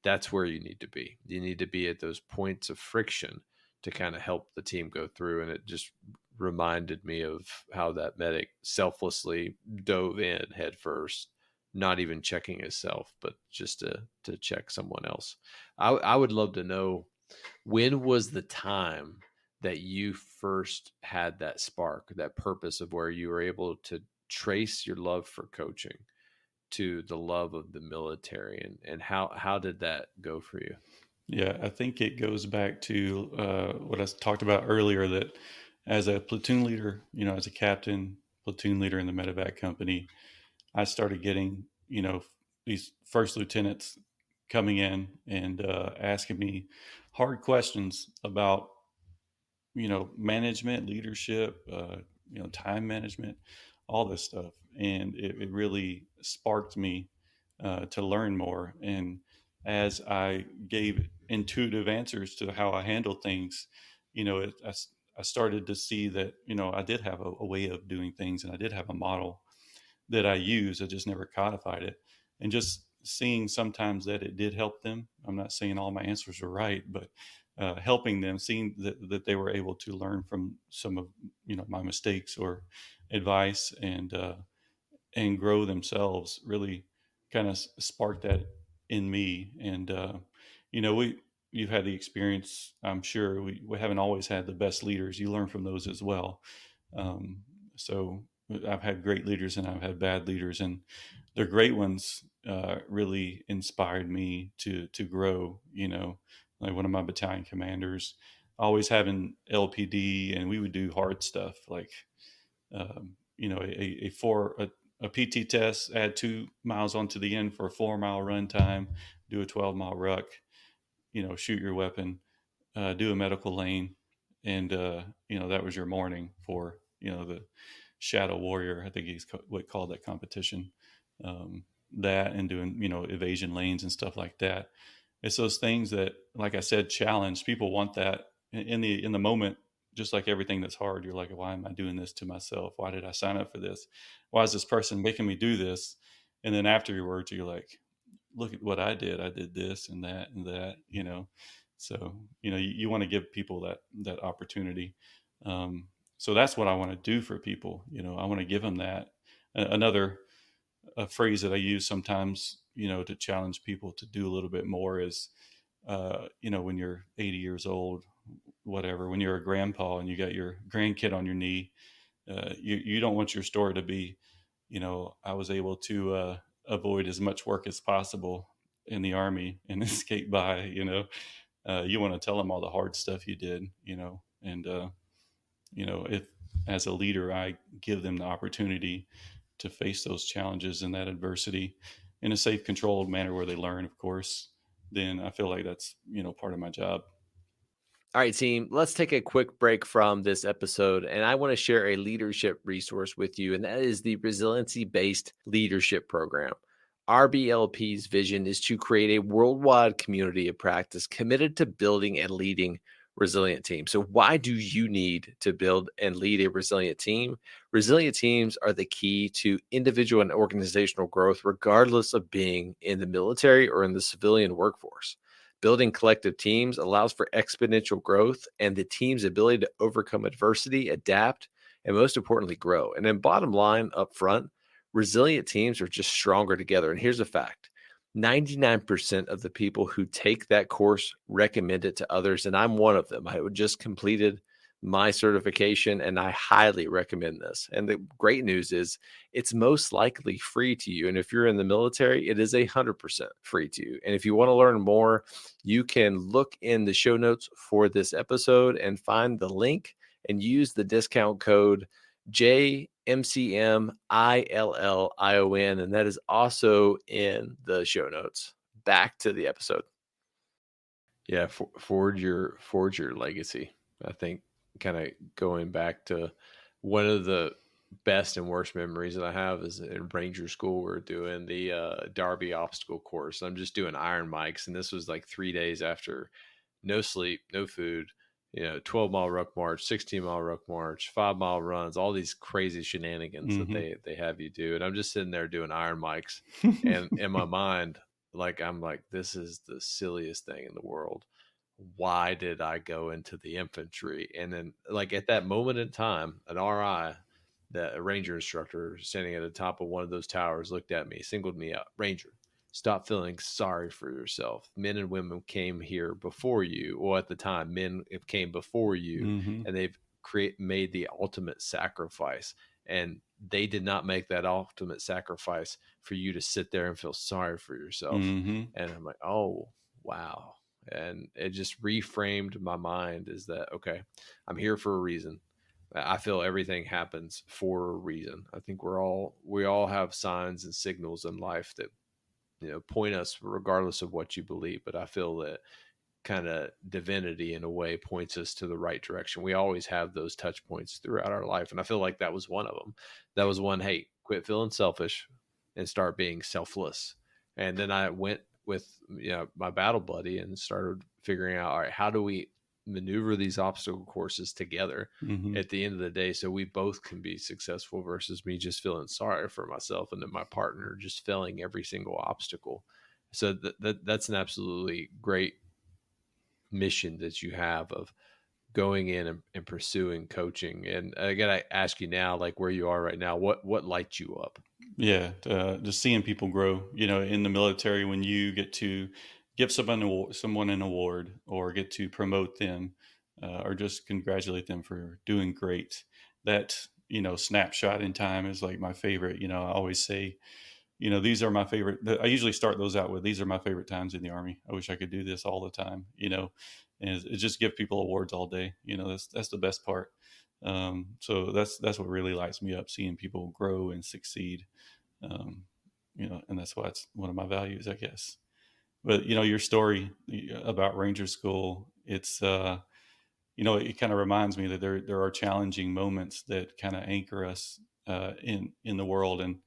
That's where you need to be. You need to be at those points of friction to kind of help the team go through. And it just reminded me of how that medic selflessly dove in head first, not even checking himself, but just to check someone else. I would love to know, when was the time that you first had that spark, that purpose of where you were able to trace your love for coaching to the love of the military, and how did that go for you? Yeah, I think it goes back to what I talked about earlier, that as a platoon leader, as a captain, platoon leader in the medevac company, I started getting, these first lieutenants coming in and asking me hard questions about management, leadership, time management, all this stuff, and it really sparked me to learn more. And as I gave intuitive answers to how I handle things, I started to see that I did have a way of doing things, and I did have a model that I use. I just never codified it. And just seeing sometimes that it did help them. I'm not saying all my answers were right, but helping them, seeing that they were able to learn from some of my mistakes or advice, and grow themselves, really kind of sparked that in me. And we you've had the experience. I'm sure we haven't always had the best leaders. You learn from those as well. um, so I've had great leaders and I've had bad leaders, and the great ones really inspired me to grow. Like one of my battalion commanders, always having LPD, and we would do hard stuff like a PT test, add 2 miles onto the end for a 4 mile run time, do a 12 mile ruck, shoot your weapon, do a medical lane, and that was your morning for the Shadow Warrior. I think he's what called that competition. Um, that and doing evasion lanes and stuff like that. It's those things that, like I said, challenge people. Want that in the moment. Just like everything that's hard, you're like, why am I doing this to myself? Why did I sign up for this? Why is this person making me do this? And then afterwards, you're like, look at what I did. I did this and that and that. So you want to give people that opportunity. So that's what I want to do for people. I want to give them that. Another a phrase that I use sometimes, to challenge people to do a little bit more is, when you're 80 years old, whatever, when you're a grandpa and you got your grandkid on your knee, you don't want your story to be, I was able to avoid as much work as possible in the Army and escape by. You want to tell them all the hard stuff you did, and if as a leader I give them the opportunity to face those challenges and that adversity in a safe, controlled manner where they learn, of course, then I feel like that's part of my job. All right, team, let's take a quick break from this episode. And I want to share a leadership resource with you, and that is the Resiliency Based Leadership Program. RBLP's vision is to create a worldwide community of practice committed to building and leading resilient teams. So, why do you need to build and lead a resilient team? Resilient teams are the key to individual and organizational growth, regardless of being in the military or in the civilian workforce. Building collective teams allows for exponential growth and the team's ability to overcome adversity, adapt, and most importantly, grow. And then, bottom line up front, resilient teams are just stronger together. And here's a fact: 99% of the people who take that course recommend it to others. And I'm one of them. I just completed my certification and I highly recommend this. And the great news is it's most likely free to you. And if you're in the military, it is 100% free to you. And if you want to learn more, you can look in the show notes for this episode and find the link and use the discount code JMCMILLION. And that is also in the show notes. Back to the episode. Yeah, forge your legacy. I think kind of going back to one of the best and worst memories that I have is in Ranger School. We're doing the Derby obstacle course. I'm just doing iron mics, and this was like 3 days after no sleep, no food. 12-mile ruck march, 16-mile ruck march, 5-mile runs, all these crazy shenanigans that Mm-hmm. they have you do. And I'm just sitting there doing iron mics, and in my mind, like I'm like, this is the silliest thing in the world. Why did I go into the infantry? And then, like at that moment in time, an RI, that a ranger instructor standing at the top of one of those towers, looked at me, singled me out. Ranger, stop feeling sorry for yourself. Men and women came here before you. Well, at the time, men came before you, Mm-hmm. and they've made the ultimate sacrifice. And they did not make that ultimate sacrifice for you to sit there and feel sorry for yourself. Mm-hmm. And I'm like, oh, wow. And it just reframed my mind, is that, okay, I'm here for a reason. I feel everything happens for a reason. I think we all have signs and signals in life that point us regardless of what you believe. But I feel that kind of divinity in a way points us to the right direction. We always have those touch points throughout our life. And I feel like that was one of them. That was one, hey, quit feeling selfish and start being selfless. And then I went with my battle buddy and started figuring out, all right, how do we maneuver these obstacle courses together Hmm. at the end of the day so we both can be successful versus me just feeling sorry for myself and then my partner just failing every single obstacle. So that's an absolutely great mission that you have of going in and pursuing coaching. And I gotta ask you now, like where you are right now, what lights you up? Yeah, just seeing people grow. In the military, when you get to give someone an award, or get to promote them, or just congratulate them for doing great, that snapshot in time is like my favorite. I always say, these are my favorite. I usually start those out with, these are my favorite times in the Army. I wish I could do this all the time. And it just give people awards all day. That's the best part. So that's what really lights me up, seeing people grow and succeed. um, and that's why it's one of my values, I guess. But your story about Ranger School, it kind of reminds me that there are challenging moments that kind of anchor us in the world. And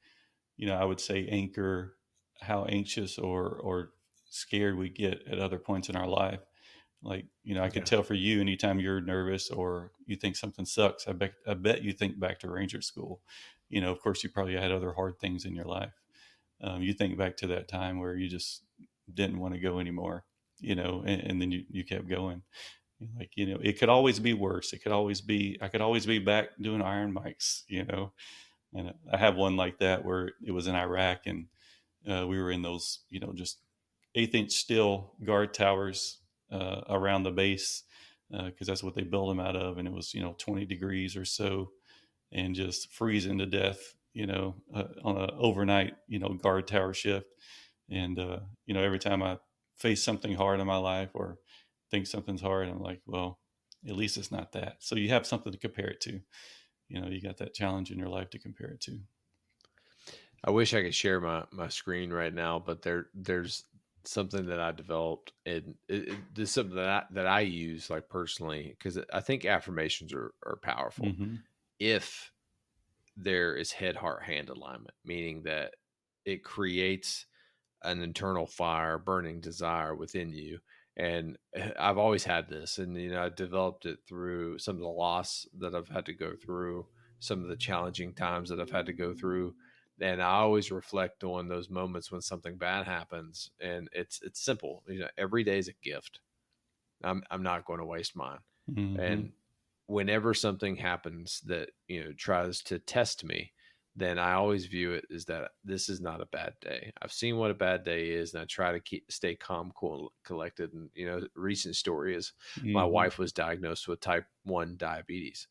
I would say anchor how anxious or scared we get at other points in our life. Like, I could Yeah. tell for you, anytime you're nervous or you think something sucks, I bet you think back to Ranger School. Of course, you probably had other hard things in your life. You think back to that time where you just didn't want to go anymore, and then you kept going. Like, it could always be worse. I could always be back doing iron mics, and I have one like that where it was in Iraq, and we were in those, just eighth-inch steel guard towers around the base, because that's what they build them out of, and it was 20 degrees or so, and just freezing to death, on an overnight guard tower shift. And every time I face something hard in my life or think something's hard, I'm like, well, at least it's not that. So you have something to compare it to. You got that challenge in your life to compare it to. I wish I could share my screen right now, but there's something that I developed, and this is something that I use like personally because I think affirmations are powerful Hmm. if there is head heart hand alignment, meaning that it creates an internal fire, burning desire within you. And I've always had this, and I developed it through some of the loss that I've had to go through, some of the challenging times that I've had to go through. And I always reflect on those moments when something bad happens, and it's simple. Every day is a gift. I'm not going to waste mine. Hmm. And whenever something happens that tries to test me, then I always view it as that this is not a bad day. I've seen what a bad day is, and I try to stay calm, cool, collected. And recent story is my Hmm. wife was diagnosed with type 1 diabetes,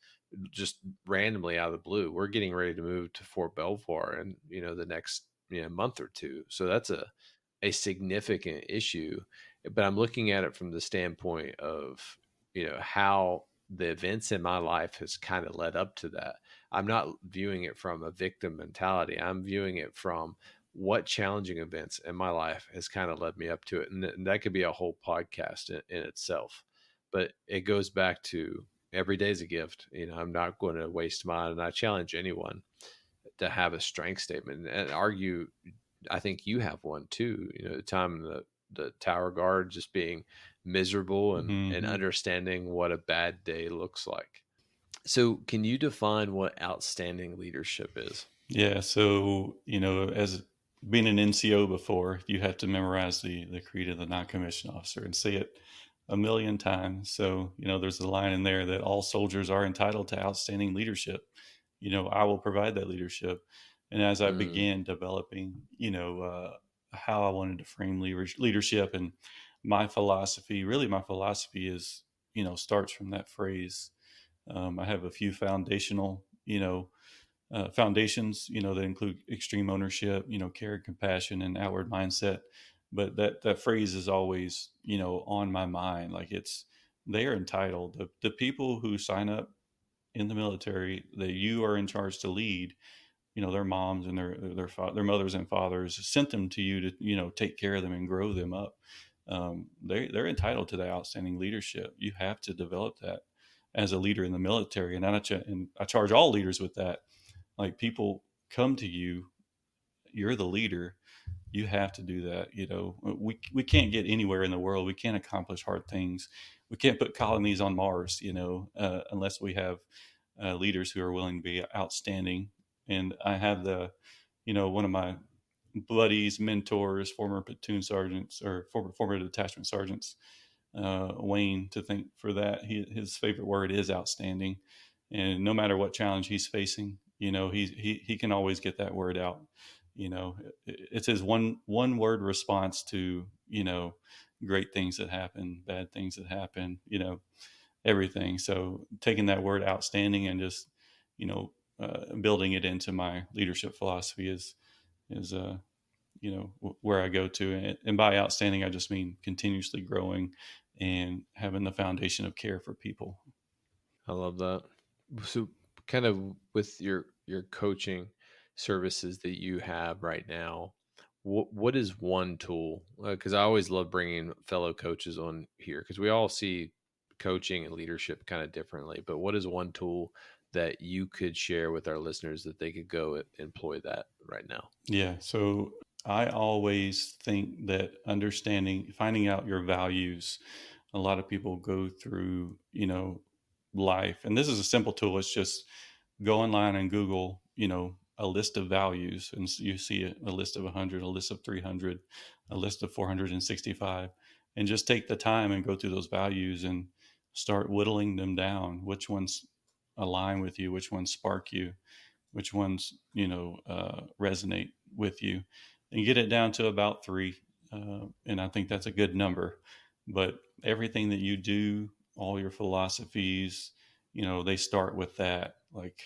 just randomly out of the blue. We're getting ready to move to Fort Belvoir in the next month or two, so that's a significant issue. But I'm looking at it from the standpoint of how the events in my life has kind of led up to that. I'm not viewing it from a victim mentality. I'm viewing it from what challenging events in my life has kind of led me up to it. And that could be a whole podcast in itself. But it goes back to every day's a gift. I'm not going to waste mine. And I challenge anyone to have a strength statement and argue. I think you have one too. The time in the tower guard, just being miserable and Hmm. understanding what a bad day looks like. So, can you define what outstanding leadership is? Yeah. So, as being an NCO before, you have to memorize the creed of the non-commissioned officer and say it a million times. So, there's a line in there that all soldiers are entitled to outstanding leadership. I will provide that leadership. And as I Mm, began developing, how I wanted to frame leadership, and my philosophy is, starts from that phrase. I have a few foundations, that include extreme ownership, care and compassion and outward mindset. But that phrase is always, on my mind. Like, they are entitled, the people who sign up in the military that you are in charge to lead, their moms and their mothers and fathers sent them to you to take care of them and grow them up. They're entitled to that outstanding leadership. You have to develop that as a leader in the military, and I charge all leaders with that. Like, people come to you, you're the leader, you have to do that. We can't get anywhere in the world, we can't accomplish hard things, we can't put colonies on Mars, unless we have leaders who are willing to be outstanding. And I have one of my buddies, mentors, former platoon sergeants, or former detachment sergeants, Wayne, to thank for that. His favorite word is outstanding, and no matter what challenge he's facing, he can always get that word out. It's his one word response to great things that happen, bad things that happen, everything. So taking that word outstanding and just building it into my leadership philosophy is where I go to. And by outstanding, I just mean continuously growing and having the foundation of care for people. I love that. So, kind of with your coaching services that you have right now, what is one tool? Because I always love bringing fellow coaches on here because we all see coaching and leadership kind of differently. But what is one tool that you could share with our listeners that they could go employ that right now? Yeah. So I always think that finding out your values, a lot of people go through, life. And this is a simple tool. It's just go online and Google, a list of values, and you see a list of 100, a list of 300, a list of 465, and just take the time and go through those values and start whittling them down. Which ones align with you? Which ones spark you? Which ones resonate with you? And get it down to about three. And I think that's a good number. But everything that you do, all your philosophies, they start with that. Like,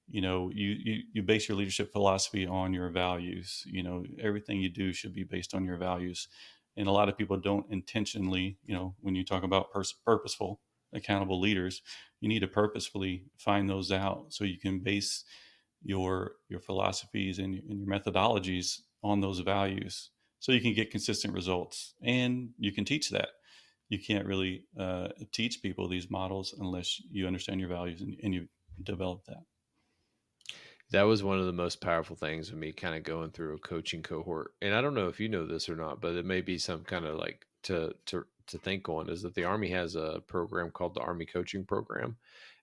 you base your leadership philosophy on your values. Everything you do should be based on your values. And a lot of people don't intentionally, when you talk about purposeful, accountable leaders, you need to purposefully find those out so you can base your philosophies and your methodologies on those values, so you can get consistent results, and you can teach that. You can't really teach people these models unless you understand your values and you develop that. That was one of the most powerful things of me kind of going through a coaching cohort. And I don't know if you know this or not, but it may be some kind of like to think on is that the Army has a program called the Army Coaching Program,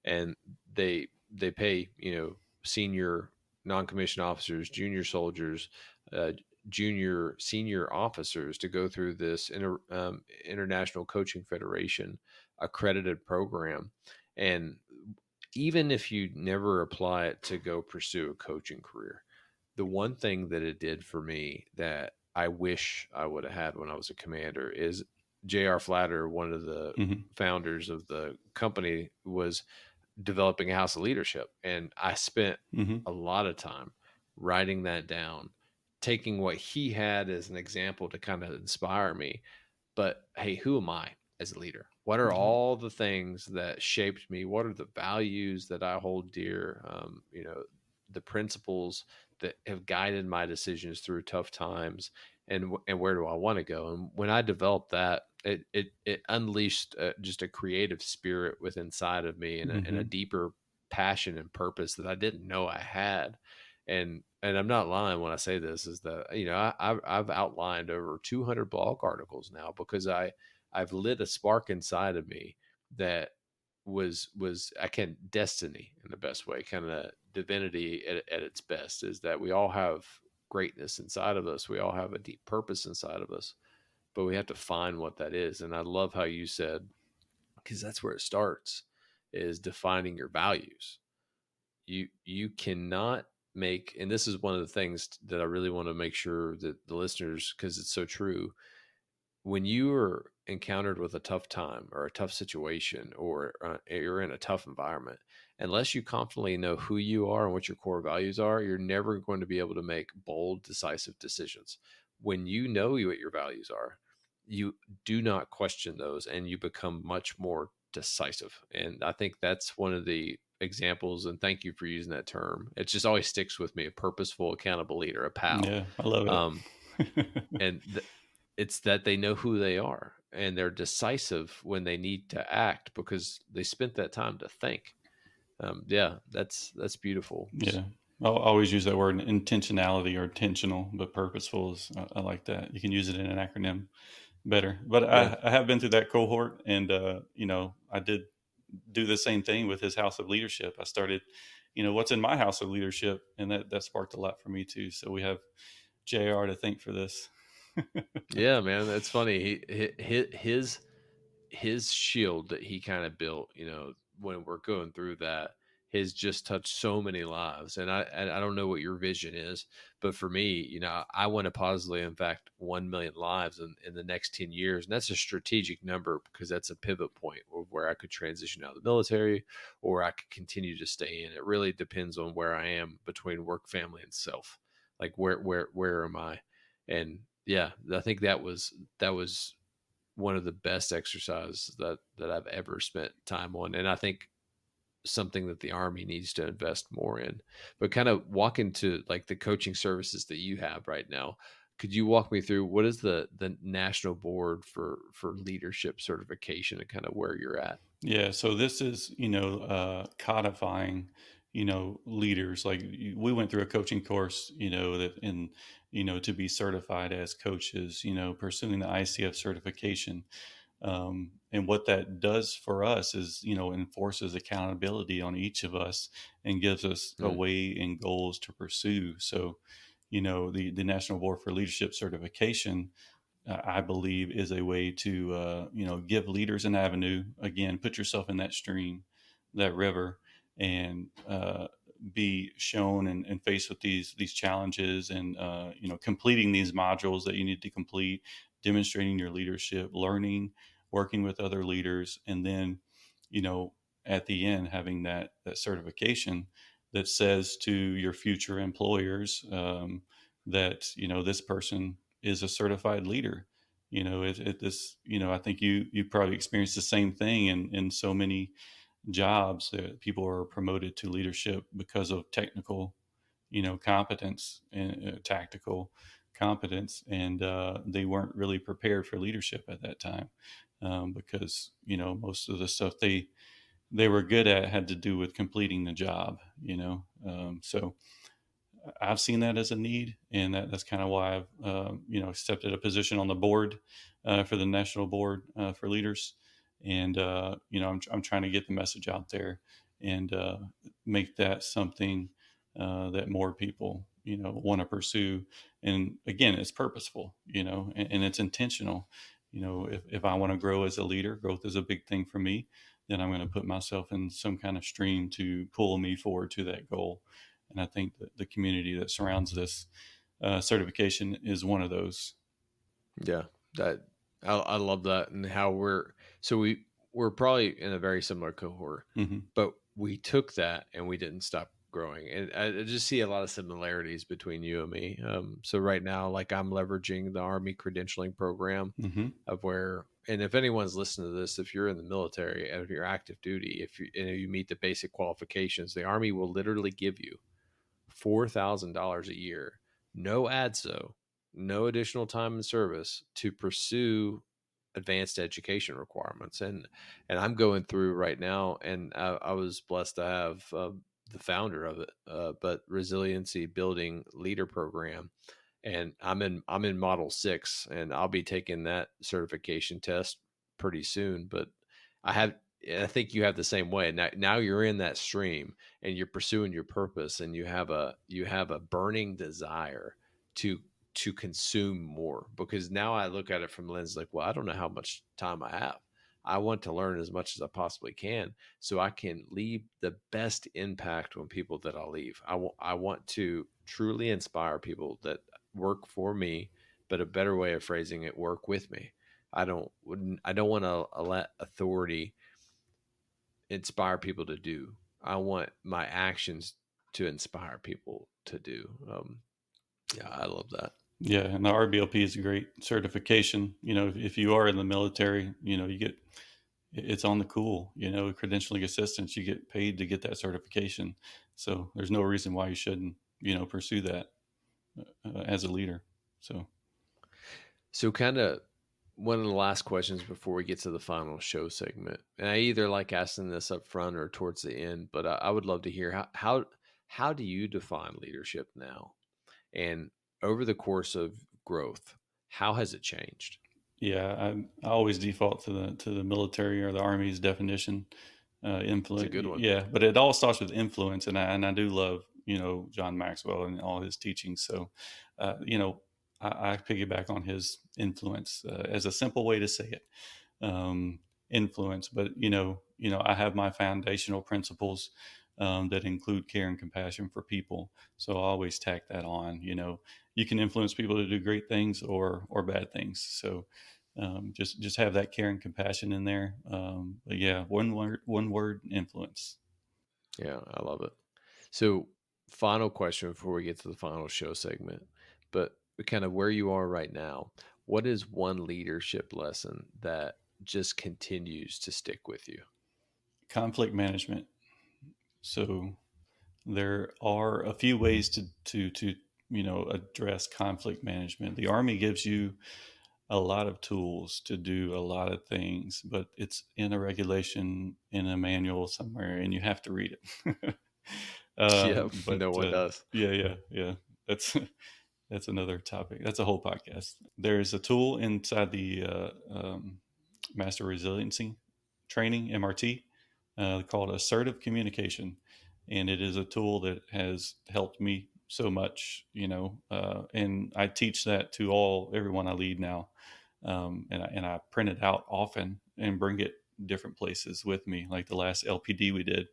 and they pay senior non-commissioned officers, junior soldiers, uh, junior senior officers to go through this International Coaching Federation accredited program. And even if you never apply it to go pursue a coaching career, the one thing that it did for me that I wish I would have had when I was a commander is J.R. Flatter, one of the Mm-hmm. founders of the company, was developing a house of leadership. And I spent Mm-hmm. a lot of time writing that down, taking what he had as an example to kind of inspire me. But hey, who am I as a leader? What are Right. all the things that shaped me? What are the values that I hold dear? The principles that have guided my decisions through tough times, and where do I want to go? And when I developed that, it unleashed just a creative spirit within inside of me, and a Mm-hmm. deeper passion and purpose that I didn't know I had. And I'm not lying when I say this, is that I've outlined over 200 blog articles now because I've lit a spark inside of me that was I can destiny in the best way, kind of divinity at its best, is that we all have greatness inside of us, we all have a deep purpose inside of us, but we have to find what that is. And I love how you said, because that's where it starts, is defining your values. You cannot make, and this is one of the things that I really want to make sure that the listeners, because it's so true, when you are encountered with a tough time or a tough situation, or you're in a tough environment, unless you confidently know who you are and what your core values are, you're never going to be able to make bold, decisive decisions. When you know what your values are, you do not question those, and you become much more decisive. And I think that's one of the examples, and thank you for using that term. It just always sticks with me: a purposeful, accountable leader, a pal. Yeah, I love Um, it. and it's that they know who they are and they're decisive when they need to act because they spent that time to think. Yeah, that's beautiful. Yeah. I'll always use that word intentionality or intentional, but purposeful is, I like that. You can use it in an acronym better. But Yeah, I have been through that cohort, and I did do the same thing with his house of leadership. I started, what's in my house of leadership, and that sparked a lot for me too. So we have JR to thank for this. yeah, man, that's funny. His shield that he kind of built, when we're going through that, has just touched so many lives. And I don't know what your vision is, but for me, I want to positively impact 1 million lives in the next 10 years. And that's a strategic number because that's a pivot point of where I could transition out of the military or I could continue to stay in. It really depends on where I am between work, family, and self. Like where am I? And yeah, I think that was one of the best exercises that I've ever spent time on, and I think something that the Army needs to invest more in. But kind of walk into like the coaching services that you have right now. Could you walk me through what is the National Board for Leadership Certification and kind of where you're at? Yeah, so this is, codifying, leaders. Like we went through a coaching course, that in, to be certified as coaches, pursuing the ICF certification. And what that does for us is, enforces accountability on each of us and gives us a Mm, way and goals to pursue. So, the National Board for Leadership certification, I believe, is a way to give leaders an avenue. Again, put yourself in that stream, that river, and be shown and faced with these challenges, and completing these modules that you need to complete, demonstrating your leadership, learning, working with other leaders, and then you know at the end having that certification that says to your future employers, that this person is a certified leader. This, I think you probably experienced the same thing in so many jobs that people are promoted to leadership because of technical, competence and tactical competence, and they weren't really prepared for leadership at that time, because most of the stuff they were good at had to do with completing the job. So I've seen that as a need, and that's kind of why I've accepted a position on the board for the National Board for Leaders, and I'm trying to get the message out there and make that something that more people want to pursue. And again, it's purposeful, and it's intentional. If I want to grow as a leader, growth is a big thing for me. Then I'm going to put myself in some kind of stream to pull me forward to that goal. And I think that the community that surrounds this certification is one of those. yeah, that I love that and how we're probably in a very similar cohort, Hmm. but we took that and we didn't stop growing. And I just see a lot of similarities between you and me. So right now, like I'm leveraging the Army credentialing program Hmm. of where, and if anyone's listening to this, if you're in the military and if you're active duty, if you meet the basic qualifications, the Army will literally give you $4,000 a year, no ADSO, no additional time in service to pursue advanced education requirements. And I'm going through right now, and I was blessed to have the founder of it, but resiliency building leader program, and I'm in model 6, and I'll be taking that certification test pretty soon. But I have I think you have the same way. Now you're in that stream and you're pursuing your purpose, and you have a burning desire to to consume more, because now I look at it from the lens like, well, I don't know how much time I have. I want to learn as much as I possibly can so I can leave the best impact on people that I'll leave. I want to truly inspire people that work for me, but a better way of phrasing it, work with me. I don't want to let authority inspire people to do. I want my actions to inspire people to do. Yeah, I love that. Yeah, and the RBLP is a great certification. If you are in the military, you get it's on the cool, credentialing assistants, you get paid to get that certification. So there's no reason why you shouldn't, pursue that as a leader. So kind of one of the last questions before we get to the final show segment, and I either like asking this up front or towards the end, but I would love to hear how do you define leadership now, and over the course of growth, how has it changed? Yeah, I always default to the military or the Army's definition. It's a Influence, good one. yeah, but it all starts with influence, and I do love John Maxwell and all his teachings. So, I piggyback on his influence as a simple way to say it, influence. But I have my foundational principles that include care and compassion for people. So I always tack that on. You can influence people to do great things or bad things. So just have that care and compassion in there. But yeah, one word, influence. Yeah, I love it. So, final question before we get to the final show segment, but kind of where you are right now, what is one leadership lesson that just continues to stick with you? Conflict management. So there are a few ways to address conflict management. The Army gives you a lot of tools to do a lot of things, but it's in a regulation in a manual somewhere, and you have to read it. Yeah, But no one does. yeah. That's that's another topic. That's a whole podcast. There's a tool inside the Master Resiliency Training (MRT) called Assertive Communication, and it is a tool that has helped me so much. And I teach that to everyone I lead now, and I print it out often and bring it different places with me. Like the last LPD we did,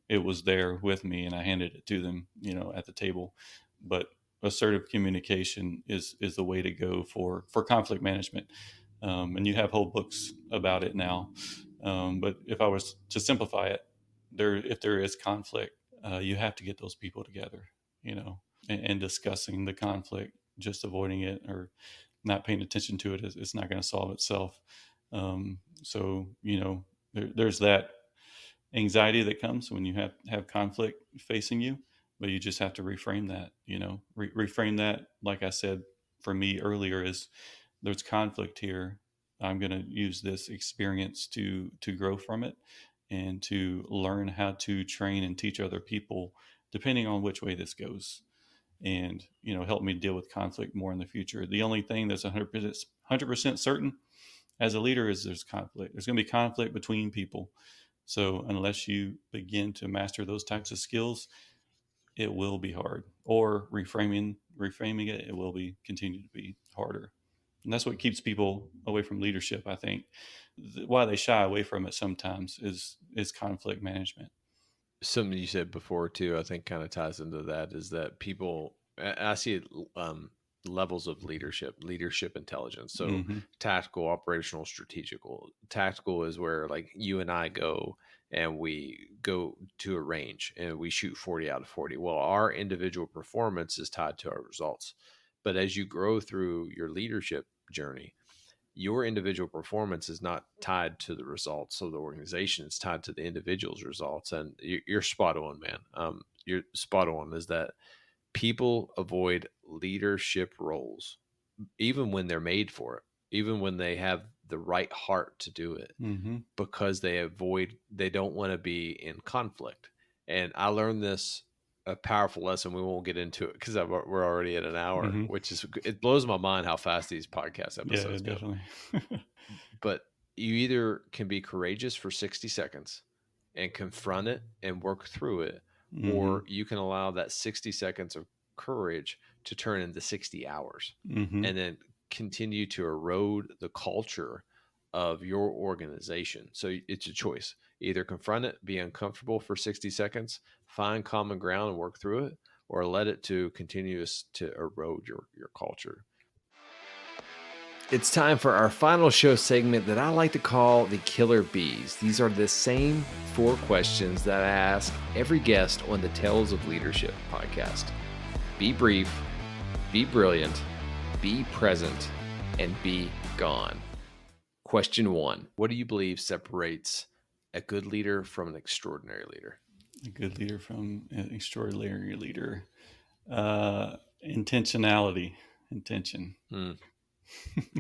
it was there with me, and I handed it to them, at the table. But assertive communication is the way to go for conflict management, and you have whole books about it now. But if I was to simplify it, if there is conflict, you have to get those people together, and discussing the conflict. Just avoiding it or not paying attention to it it's not going to solve itself. So there's that anxiety that comes when you have conflict facing you, but you just have to reframe that. Reframe that. Like I said, for me earlier, is there's conflict here. I'm going to use this experience to grow from it and to learn how to train and teach other people, depending on which way this goes, and help me deal with conflict more in the future. The only thing that's 100% certain as a leader is there's conflict. There's going to be conflict between people. So unless you begin to master those types of skills, it will be hard. Or reframing it will continue to be harder. And that's what keeps people away from leadership, I think. Why they shy away from it sometimes is conflict management. Something you said before too, I think kind of ties into that, is that people, I see it, levels of leadership intelligence. So Mm-hmm. tactical, operational, strategical. Tactical is where like you and I go and we go to a range and we shoot 40 out of 40. Well, our individual performance is tied to our results. But as you grow through your leadership journey, your individual performance is not tied to the results of the organization. It's tied to the individual's results. And you're spot on, man. You're spot on, is that people avoid leadership roles, even when they're made for it, even when they have the right heart to do it, Mm-hmm. because they don't want to be in conflict. And I learned this, a powerful lesson. We won't get into it because we're already at an hour, Mm-hmm. which is, it blows my mind how fast these podcast Yeah, episodes go. definitely. But you either can be courageous for 60 seconds and confront it and work through it, Mm-hmm. or you can allow that 60 seconds of courage to turn into 60 hours Mm-hmm. and then continue to erode the culture of your organization. So it's a choice. Either confront it, be uncomfortable for 60 seconds, find common ground and work through it, or let it to continue to erode your culture. It's time for our final show segment that I like to call the Killer Bees. These are the same 4 questions that I ask every guest on the Tales of Leadership podcast. Be brief, be brilliant, be present, and be gone. Question one: what do you believe separates a good leader from an extraordinary leader? A good leader from an extraordinary leader. Intentionality, intention. I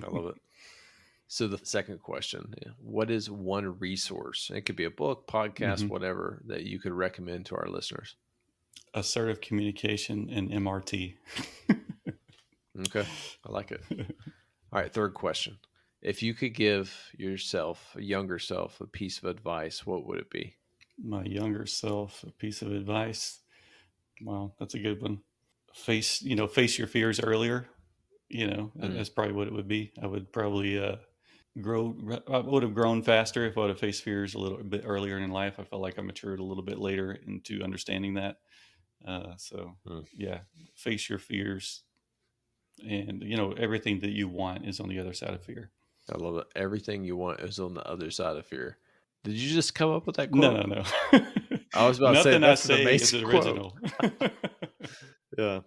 love it. So the second question, what is one resource? It could be a book, podcast, Hmm. whatever, that you could recommend to our listeners. Assertive communication and MRT. Okay. I like it. All right. Third question. If you could give yourself, a younger self, a piece of advice, what would it be? My younger self, a piece of advice. Wow, that's a good one. Face your fears earlier. Mm, That's probably what it would be. I would probably I would have grown faster if I would have faced fears a little bit earlier in life. I felt like I matured a little bit later into understanding that. So mm. yeah, face your fears, and everything that you want is on the other side of fear. I love it. Everything you want is on the other side of fear. Did you just come up with that No, quote? no, no. I was about to say Nothing I that's an say is amazing quote. original. Yeah.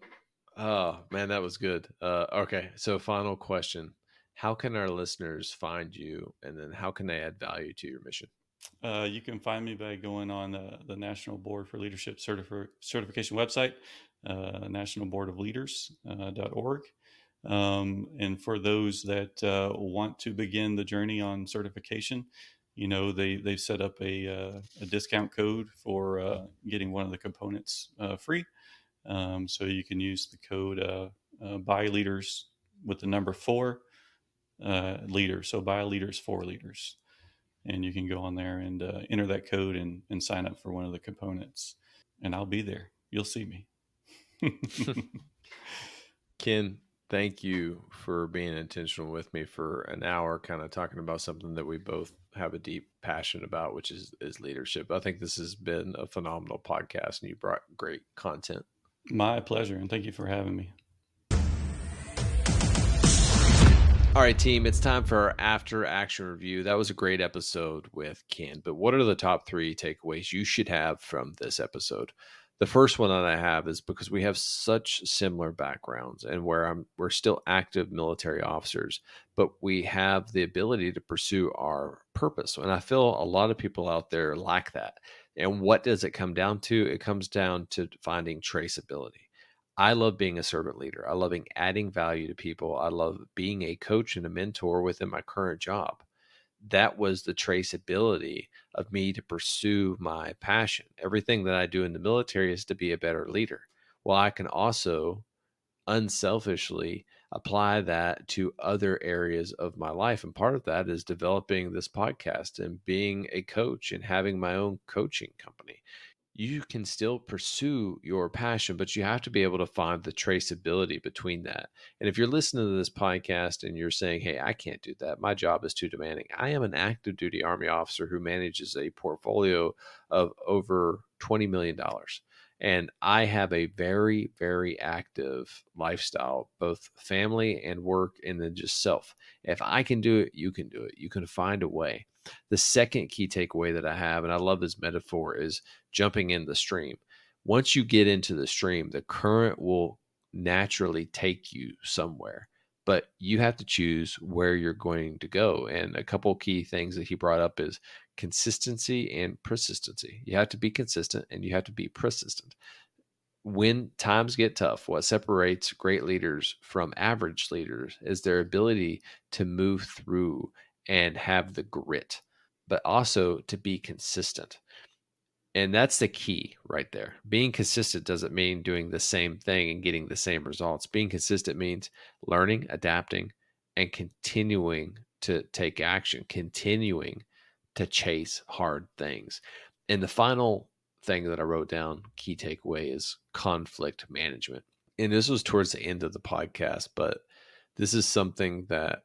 Oh, man, that was good. Okay. So, final question: how can our listeners find you, and then how can they add value to your mission? You can find me by going on the National Board for Leadership Certification website, National Board of Leaders.org. And for those that want to begin the journey on certification, they've set up a discount code for getting one of the components free. So you can use the code by leaders with the number 4 leaders. So by leaders, 4 leaders. And you can go on there and enter that code and sign up for one of the components. And I'll be there. You'll see me. Ken, thank you for being intentional with me for an hour, kind of talking about something that we both have a deep passion about, which is leadership. I think this has been a phenomenal podcast, and you brought great content. My pleasure. And thank you for having me. All right, team, it's time for our after action review. That was a great episode with Ken, but what are the top 3 takeaways you should have from this episode? The first one that I have is because we have such similar backgrounds, and we're still active military officers, but we have the ability to pursue our purpose. And I feel a lot of people out there lack that. And what does it come down to? It comes down to finding traceability. I love being a servant leader. I love adding value to people. I love being a coach and a mentor within my current job. That was the traceability of me to pursue my passion. Everything that I do in the military is to be a better leader. Well, I can also unselfishly apply that to other areas of my life. And part of that is developing this podcast and being a coach and having my own coaching company. You can still pursue your passion, but you have to be able to find the traceability between that. And if you're listening to this podcast and you're saying, hey, I can't do that, my job is too demanding. I am an active duty Army officer who manages a portfolio of over $20 million. And I have a very, very active lifestyle, both family and work, and then just self. If I can do it, you can do it. You can find a way. The second key takeaway that I have, and I love this metaphor, is jumping in the stream. Once you get into the stream, the current will naturally take you somewhere, but you have to choose where you're going to go. And a couple key things that he brought up is consistency and persistency. You have to be consistent and you have to be persistent. When times get tough, what separates great leaders from average leaders is their ability to move through and have the grit, but also to be consistent. And that's the key right there. Being consistent doesn't mean doing the same thing and getting the same results. Being consistent means learning, adapting, and continuing to take action, continuing to chase hard things. And the final thing that I wrote down, key takeaway, is conflict management. And this was towards the end of the podcast, but this is something that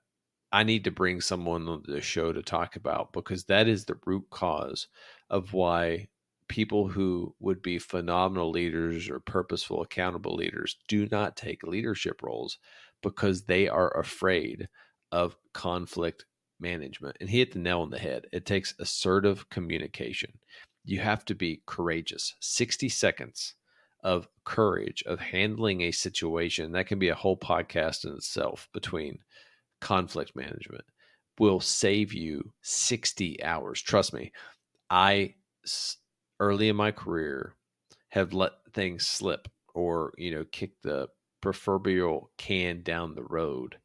I need to bring someone on the show to talk about, because that is the root cause of why people who would be phenomenal leaders or purposeful, accountable leaders do not take leadership roles, because they are afraid of conflict management. And he hit the nail on the head. It takes assertive communication. You have to be courageous. 60 seconds of courage of handling a situation that can be a whole podcast in itself between conflict management. will save you 60 hours. Trust me, I early in my career have let things slip or, kick the proverbial can down the road,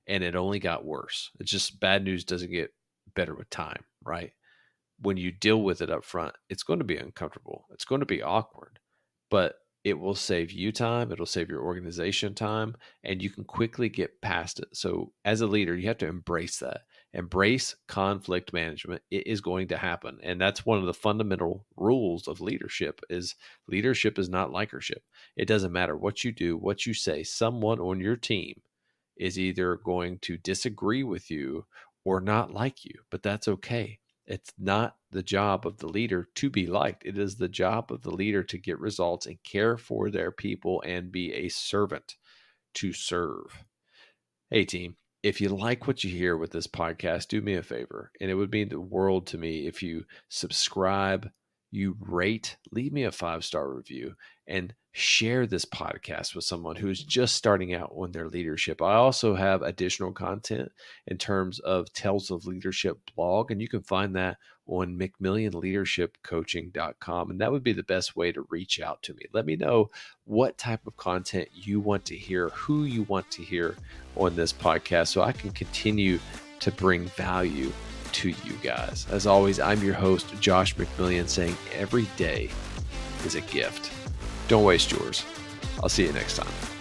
and it only got worse. It's just bad news doesn't get better with time, right? When you deal with it up front, it's going to be uncomfortable. It's going to be awkward, but it will save you time. It'll save your organization time, and you can quickly get past it. So, as a leader, you have to embrace that. Embrace conflict management. It is going to happen, and that's one of the fundamental rules of leadership. Is leadership is not likership. It doesn't matter what you do, what you say. Someone on your team is either going to disagree with you or not like you, but that's okay. It's not the job of the leader to be liked. It is the job of the leader to get results and care for their people and be a servant to serve. Hey, team, if you like what you hear with this podcast, do me a favor. And it would mean the world to me if you subscribe, you rate, leave me a 5-star review, and share this podcast with someone who is just starting out on their leadership. I also have additional content in terms of Tales of Leadership blog, and you can find that on McMillionLeadershipCoaching.com. And that would be the best way to reach out to me. Let me know what type of content you want to hear, who you want to hear on this podcast, so I can continue to bring value to you guys. As always, I'm your host, Josh McMillion, saying every day is a gift. Don't waste yours. I'll see you next time.